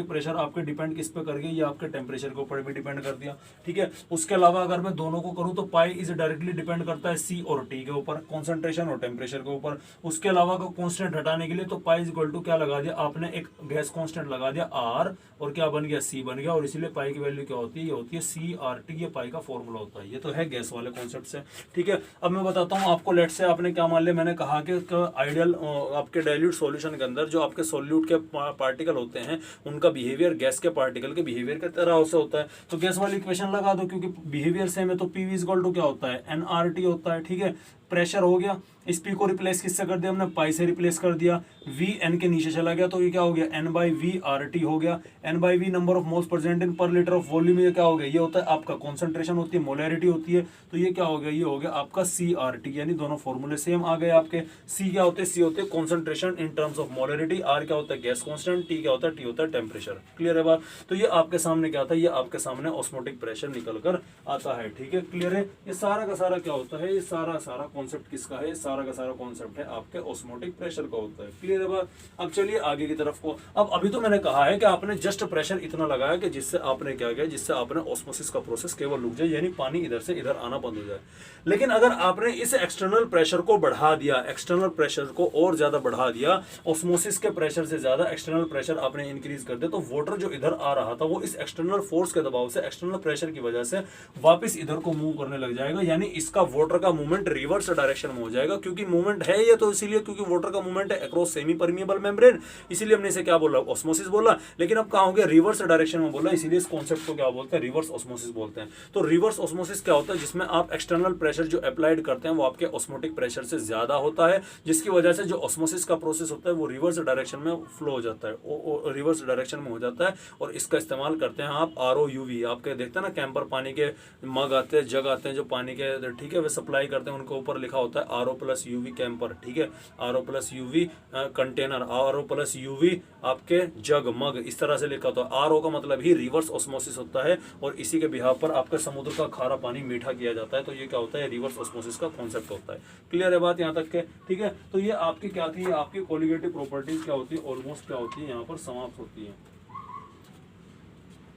प्रेशर आपके डिपेंड किस पे कर गई, ये आपके टेम्परेचर के ऊपर भी डिपेंड कर दिया, ठीक है। उसके अलावा अगर मैं दोनों को करूं तो पाई इज डायरेक्टली डिपेंड करता है सी और टी के ऊपर, कॉन्सेंट्रेशन और टेम्परेचर के ऊपर। उसके अलावा कॉन्स्टेंट हटाने के लिए तो पाई इज इक्वल टू क्या लगा दिया आपने, एक गैस कॉन्स्टेंट लगा दिया आर, और क्या बन गया, सी बन गया। और इसीलिए पाई की वैल्यू क्या होती है, ये होती है सी आर टी, ये पाई का फॉर्मूला होता है। ये तो है गैस वाले कॉन्सेप्ट से, ठीक है। अब मैं बताता हूँ आपको, लेट से आपने क्या मान लिया, मैंने कहा कि आइडियल आपके डाइल्यूट सॉल्यूशन के अंदर जो आपके सॉल्यूट के पार्टिकल होते हैं, उनका बिहेवियर गैस के पार्टिकल के बिहेवियर की तरह से होता है। तो गैस वाली इक्वेशन लगा दो, क्योंकि बिहेवियर सेम है। तो पी वी इक्वल टू क्या होता है, एन आर टी होता है, ठीक है। प्रेशर हो गया, इस पी को रिप्लेस किससे कर दिया हमने, पाई से रिप्लेस कर दिया। वी एन के नीचे चला गया तो ये क्या हो गया, N by V R T हो गया। N by V number of moles present in per litre of volume, ये क्या हो गया, ये होता है आपका कॉन्सेंट्रेशन होती है, मोलैरिटी होती है। तो ये क्या हो गया, ये हो गया आपका सी आर टी। यानी दोनों फॉर्मूले सेम आ गए आपके। सी क्या होते हैं, सी होते हैं concentration in terms of molarity, R क्या होता है गैस कॉन्स्टेंट, टी क्या होता है, टी होता है टेम्परेचर। क्लियर है बात। तो ये आपके सामने क्या था, ये आपके सामने ऑस्मोटिक प्रेशर निकल कर आता है, ठीक है। क्लियर है। ये सारा का सारा क्या होता है, ये सारा कॉन्सेप्ट किसका है, सारा का सारा कॉन्सेप्ट है आपके ऑस्मोटिक प्रेशर का होता है। क्लियर है बात। अब चलिए आगे की तरफ को। अब अभी तो मैंने कहा है कि आपने जस्ट प्रेशर इतना लगाया कि जिससे आपने क्या किया, जिससे आपने ऑस्मोसिस का प्रोसेस केवल रुक जाए, यानी पानी इधर से इधर आना बंद हो जाए। लेकिन अगर आपने इस एक्सटर्नल प्रेशर को बढ़ा दिया, एक्सटर्नल प्रेशर को और ज्यादा बढ़ा दिया, ऑस्मोसिस के प्रेशर से ज्यादा एक्सटर्नल प्रेशर आपने इंक्रीज कर दिया, तो वाटर जो इधर आ रहा था वो इस एक्सटर्नल फोर्स के दबाव से, एक्सटर्नल प्रेशर की वजह से वापस इधर को मूव करने लग जाएगा। यानी इसका वाटर का मूवमेंट रिवर्स रिवर्स डायरेक्शन में हो जाएगा, क्योंकि मूवमेंट है ये तो इसीलिए क्योंकि वाटर का मूवमेंट है अक्रॉस सेमी परमिएबल मेम्ब्रेन, इसीलिए हमने इसे क्या बोला, ऑस्मोसिस बोला। लेकिन अब कहाँ हो गया, रिवर्स डायरेक्शन में बोला, इसीलिए इस कॉन्सेप्ट को क्या बोलते हैं, रिवर्स ऑस्मोसिस बोलते हैं। तो रिवर्स ऑस्मोसिस क्या होता है, जिसमें आप एक्सटर्नल प्रेशर जो अप्लाइड करते हैं वो आपके ऑस्मोटिक प्रेशर से ज्यादा होता है, जिसकी वजह से जो ऑस्मोसिस का प्रोसेस होता है वो रिवर्स डायरेक्शन में फ्लो हो जाता है, रिवर्स डायरेक्शन में हो जाता है। और इसका इस्तेमाल करते हैं आप RO UV, आपके देखते हैं ना कैंपर पानी के मग आते हैं, जग आते हैं जो पानी के, ठीक है, वे सप्लाई करते हैं, उनके ऊपर लिखा होता है RO+UV कैंपर, ठीक है, RO+UV कंटेनर, RO+UV आपके जग मग, इस तरह से लिखा होता है। RO का मतलब ही रिवर्स ऑस्मोसिस होता है, और इसी के बिहाफ पर आपके समुद्र का खारा पानी मीठा किया जाता है। तो ये क्या होता है, रिवर्स ऑस्मोसिस का कॉन्सेप्ट होता है। क्लियर है बात यहाँ तक के, ठीक है। तो ये आपकी क्या थी, आपकी कोलिगेटिव प्रॉपर्टीज क्या होती है, ऑलमोस्ट क्या होती है, यहाँ पर समाप्त होती है,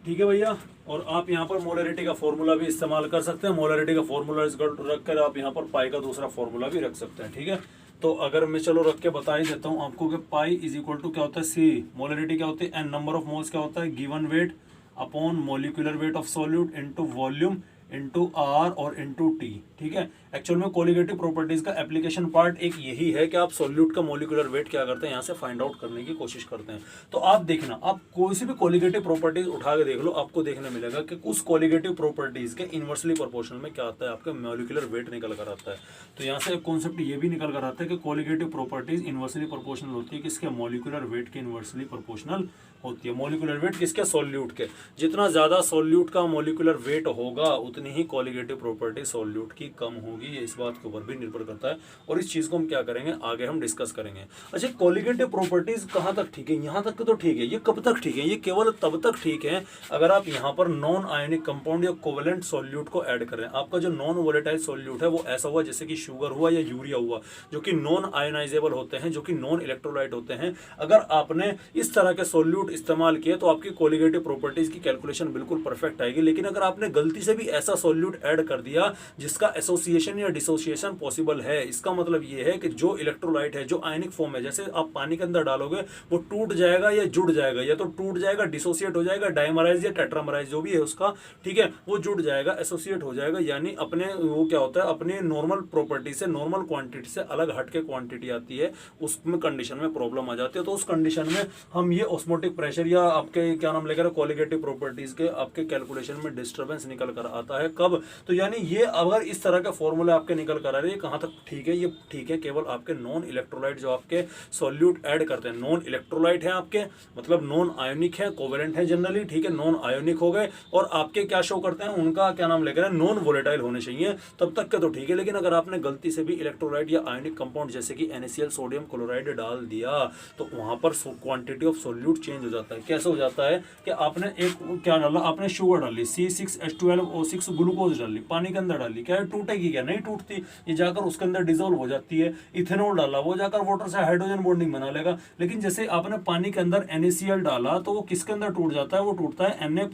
ठीक है भैया। और आप यहाँ पर मोलरिटी का फॉर्मूला भी इस्तेमाल कर सकते हैं। मोलरिटी का फॉर्मूला रख कर आप यहाँ पर पाई का दूसरा फॉर्मूला भी रख सकते हैं, ठीक है। तो अगर मैं चलो रख के बता ही देता हूँ आपको कि पाई इज इक्वल टू क्या होता है, सी, मोलरिटी क्या होती है, एन नंबर ऑफ मोल्स क्या होता है, given weight upon molecular weight of solute into volume into R और इंटू T, ठीक है। एक्चुअल में कोलिगेटिव प्रॉपर्टीज का एप्लीकेशन पार्ट एक यही है कि आप सॉल्यूट का मोलिकुलर वेट क्या करते हैं, यहाँ से फाइंड आउट करने की कोशिश करते हैं। तो आप देखना, आप कोई सी भी कोलिगेटिव प्रॉपर्टीज उठा के देख लो, आपको देखने मिलेगा कि उस कोलिगेटिव प्रॉपर्टीज के इनवर्सली प्रोपोर्शनल में क्या आता है, आपका मोलिकुलर वेट निकल कर आता है। तो यहाँ से एक कॉन्सेप्ट ये भी निकल कर आता है कि कोलिगेटिव प्रॉपर्टीज इनवर्सली प्रोपोर्शनल होती है किसके, मोलिकुलर वेट के इनवर्सली प्रोपोर्शनल होती है। मोलिकुलर वेट किसके, सॉल्यूट के। जितना ज्यादा सॉल्यूट का मोलिकुलर वेट होगा उतनी ही कोलिगेटिव प्रॉपर्टी सॉल्यूट की कम होगी, ये इस बात के ऊपर भी निर्भर करता है। और इस चीज को हम क्या करेंगे, आगे हम डिस्कस करेंगे। अच्छा, कोलिगेटिव प्रॉपर्टीज कहाँ तक ठीक है, यहाँ तक तो ठीक है। ये कब तक ठीक है, ये केवल तब तक ठीक है अगर आप यहाँ पर नॉन आयनिक कंपाउंड या कोवेलेंट सॉल्यूट को ऐड करें। आपका जो नॉन वोलेटाइल सॉल्यूट है वो ऐसा हुआ जैसे कि शुगर हुआ या यूरिया हुआ, जो कि नॉन आयनाइजेबल होते हैं, जो कि नॉन इलेक्ट्रोलाइट होते हैं। अगर आपने इस तरह के सॉल्यूट इस्तेमाल किए तो आपकी कोलिगेटिव प्रॉपर्टीज की कैलकुलेशन बिल्कुल परफेक्ट आएगी। लेकिन अगर आपने गलती से भी ऐसा सॉल्यूट ऐड कर दिया जिसका एसोसिएशन या डिसोसिएशन पॉसिबल है, इसका मतलब ये है कि जो इलेक्ट्रोलाइट है, जो आयनिक फॉर्म है, जैसे आप पानी के अंदर डालोगे वो टूट जाएगा या जुड़ जाएगा, या तो टूट जाएगा, डिसोसिएट हो जाएगा, डाइमराइज या टेट्रामराइज जो भी है उसका, ठीक है, वो जुड़ जाएगा, एसोसिएट हो जाएगा। यानी अपने वो क्या होता है, अपने नॉर्मल प्रॉपर्टी से, नॉर्मल क्वांटिटी से अलग हटके क्वांटिटी आती है, उसमें कंडीशन में प्रॉब्लम आ जाती है। तो उस कंडीशन में हम ये ऑस्मोटिक प्रेशर या आपके क्या नाम लेकर कोलिगेटिव प्रॉपर्टीज के आपके कैलकुलेशन में डिस्टर्बेंस निकल कर आता है। कब, तो यानी ये अगर इस तरह के फॉर्मूले आपके निकल कर आ रहे हैं, कहां तक ठीक है, ये ठीक है केवल आपके नॉन इलेक्ट्रोलाइट जो आपके सॉल्यूट ऐड करते हैं, नॉन इलेक्ट्रोलाइट है आपके, मतलब नॉन आयोनिक है, कोवेलेंट है जनरली, ठीक है, नॉन आयोनिक हो गए, और आपके क्या शो करते हैं, उनका क्या नाम लेकर नॉन वोलेटाइल होने चाहिए, तब तक के तो ठीक है। लेकिन अगर आपने गलती से भी इलेक्ट्रोलाइट या आयोनिक कंपाउंड जैसे कि NaCl सोडियम क्लोराइड डाल दिया तो वहां पर क्वांटिटी ऑफ सॉल्यूट चेंज हो जाता है। कैसे हो जाता है कि आपने एक क्या डाला, आपने शुगर डाली C6H12O6 ग्लूकोज डाली, पानी के अंदर डाली, क्या है टूटेगी, क्या नहीं टूटती, ये जाकर उसके अंदर डिसॉल्व हो जाती है। इथेनॉल डाला, वो जाकर वाटर से हाइड्रोजन बॉन्डिंग बना लेगा। लेकिन जैसे आपने पानी के अंदर NaCl डाला तो वो किसके अंदर टूट जाता है, वो टूटता है Na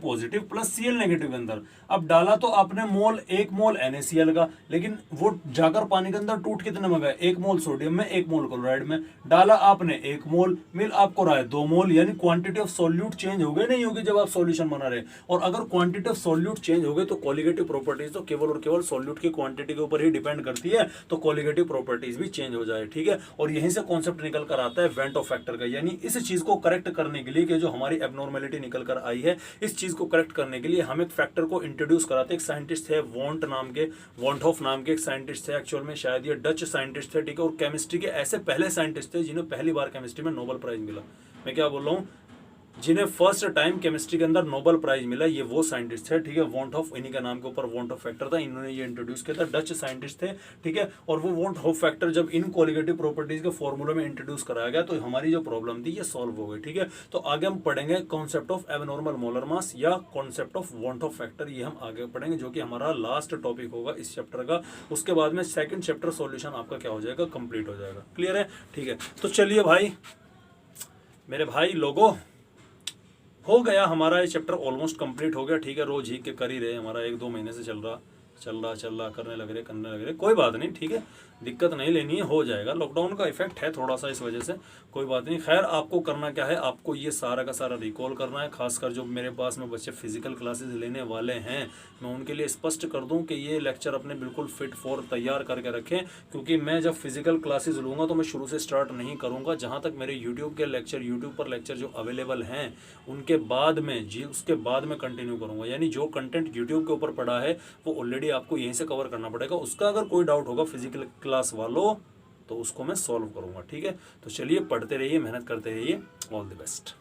positive plus Cl negative के अंदर। अब डाला तो आपने मोल, 1 मोल NaCl का, लेकिन वो जाकर पानी के अंदर टूट कितने में गया, 1 मोल सोडियम में, 1 मोल क्लोराइड में। डाला आपने 1 मोल, मिल आपको रहा है 2 मोल, यानी क्वांटिटी ऑफ सॉल्यूट चेंज हो गई नहीं होगी जब आप सॉल्यूशन बना रहे। और अगर क्वांटिटी ऑफ सॉल्यूट चेंज हो गई तो कोलिगेटिव प्रॉपर्टीज तो केवल और केवल सॉल्यूट की क्वांटिटी के ऊपर ही डिपेंड करती है, तो कोलिगेटिव प्रॉपर्टीज भी चेंज हो जाए, ठीक है। और यहीं से कॉन्सेप्ट निकल कर आता है वेंट ऑफ फैक्टर का, यानी इस चीज को करेक्ट करने के लिए कि जो हमारी एबनॉर्मेलिटी निकल कर आई है, इस चीज को करेक्ट करने के लिए हम एक फैक्टर को इंट्रोड्यूस कराते। एक साइंटिस्ट थे वॉन्टहोफ नाम के एक साइंटिस्ट थे, एक्चुअल में शायद ये डच साइंटिस्ट थे, ठीक है। और केमिस्ट्री के ऐसे पहले साइंटिस्ट थे जिन्हें पहली बार केमिस्ट्री में नोबेल प्राइज मिला। मैं क्या बोल रहा हूँ, जिन्हें फर्स्ट टाइम केमिस्ट्री के अंदर नोबेल प्राइज मिला, ये वो साइंटिस्ट थे, ठीक है। वॉन्टहोफ, इन्हीं का नाम के ऊपर वॉन्टहोफ फैक्टर था, इन्होंने ये इंट्रोड्यूस किया था, डच साइंटिस्ट थे, ठीक है। और वो वॉन्टहोफ फैक्टर जब इन कोलिगेटिव प्रॉपर्टीज के फॉर्मूले में इंट्रोड्यूस कराया गया तो हमारी जो प्रॉब्लम थी ये सॉल्व हो गई, ठीक है। तो आगे हम पढ़ेंगे concept of abnormal molar mass या कॉन्सेप्ट ऑफ वॉन्टहोफ फैक्टर, ये हम आगे पढ़ेंगे, जो कि हमारा लास्ट टॉपिक होगा इस चैप्टर का। उसके बाद में सेकंड चैप्टर सॉल्यूशन आपका क्या हो जाएगा, कंप्लीट हो जाएगा। क्लियर है, ठीक है। तो चलिए भाई, मेरे भाई लोगों, हो गया हमारा ये चैप्टर ऑलमोस्ट कंप्लीट हो गया, ठीक है। रोज ही के कर ही रहे, हमारा 1-2 महीने से चल रहा करने लग रहे, कोई बात नहीं, ठीक है। दिक्कत नहीं लेनी है, हो जाएगा। लॉकडाउन का इफेक्ट है थोड़ा सा, इस वजह से कोई बात नहीं। खैर आपको करना क्या है, आपको ये सारा का सारा रिकॉल करना है। खासकर जो मेरे पास में बच्चे फिजिकल क्लासेस लेने वाले हैं, मैं उनके लिए स्पष्ट कर दूं कि ये लेक्चर अपने बिल्कुल फिट फॉर तैयार करके रखें, क्योंकि मैं जब फिजिकल क्लासेस लूँगा तो मैं शुरू से स्टार्ट नहीं करूँगा। जहाँ तक मेरे यूट्यूब के लेक्चर, यूट्यूब पर लेक्चर जो अवेलेबल हैं उनके बाद में जी, उसके बाद में कंटिन्यू करूँगा। यानी जो कंटेंट यूट्यूब के ऊपर पड़ा है वो ऑलरेडी आपको यहीं से कवर करना पड़ेगा। उसका अगर कोई डाउट होगा फिजिकल क्लास वालों तो उसको मैं सॉल्व करूँगा, ठीक है। तो चलिए पढ़ते रहिए, मेहनत करते रहिए। All the best.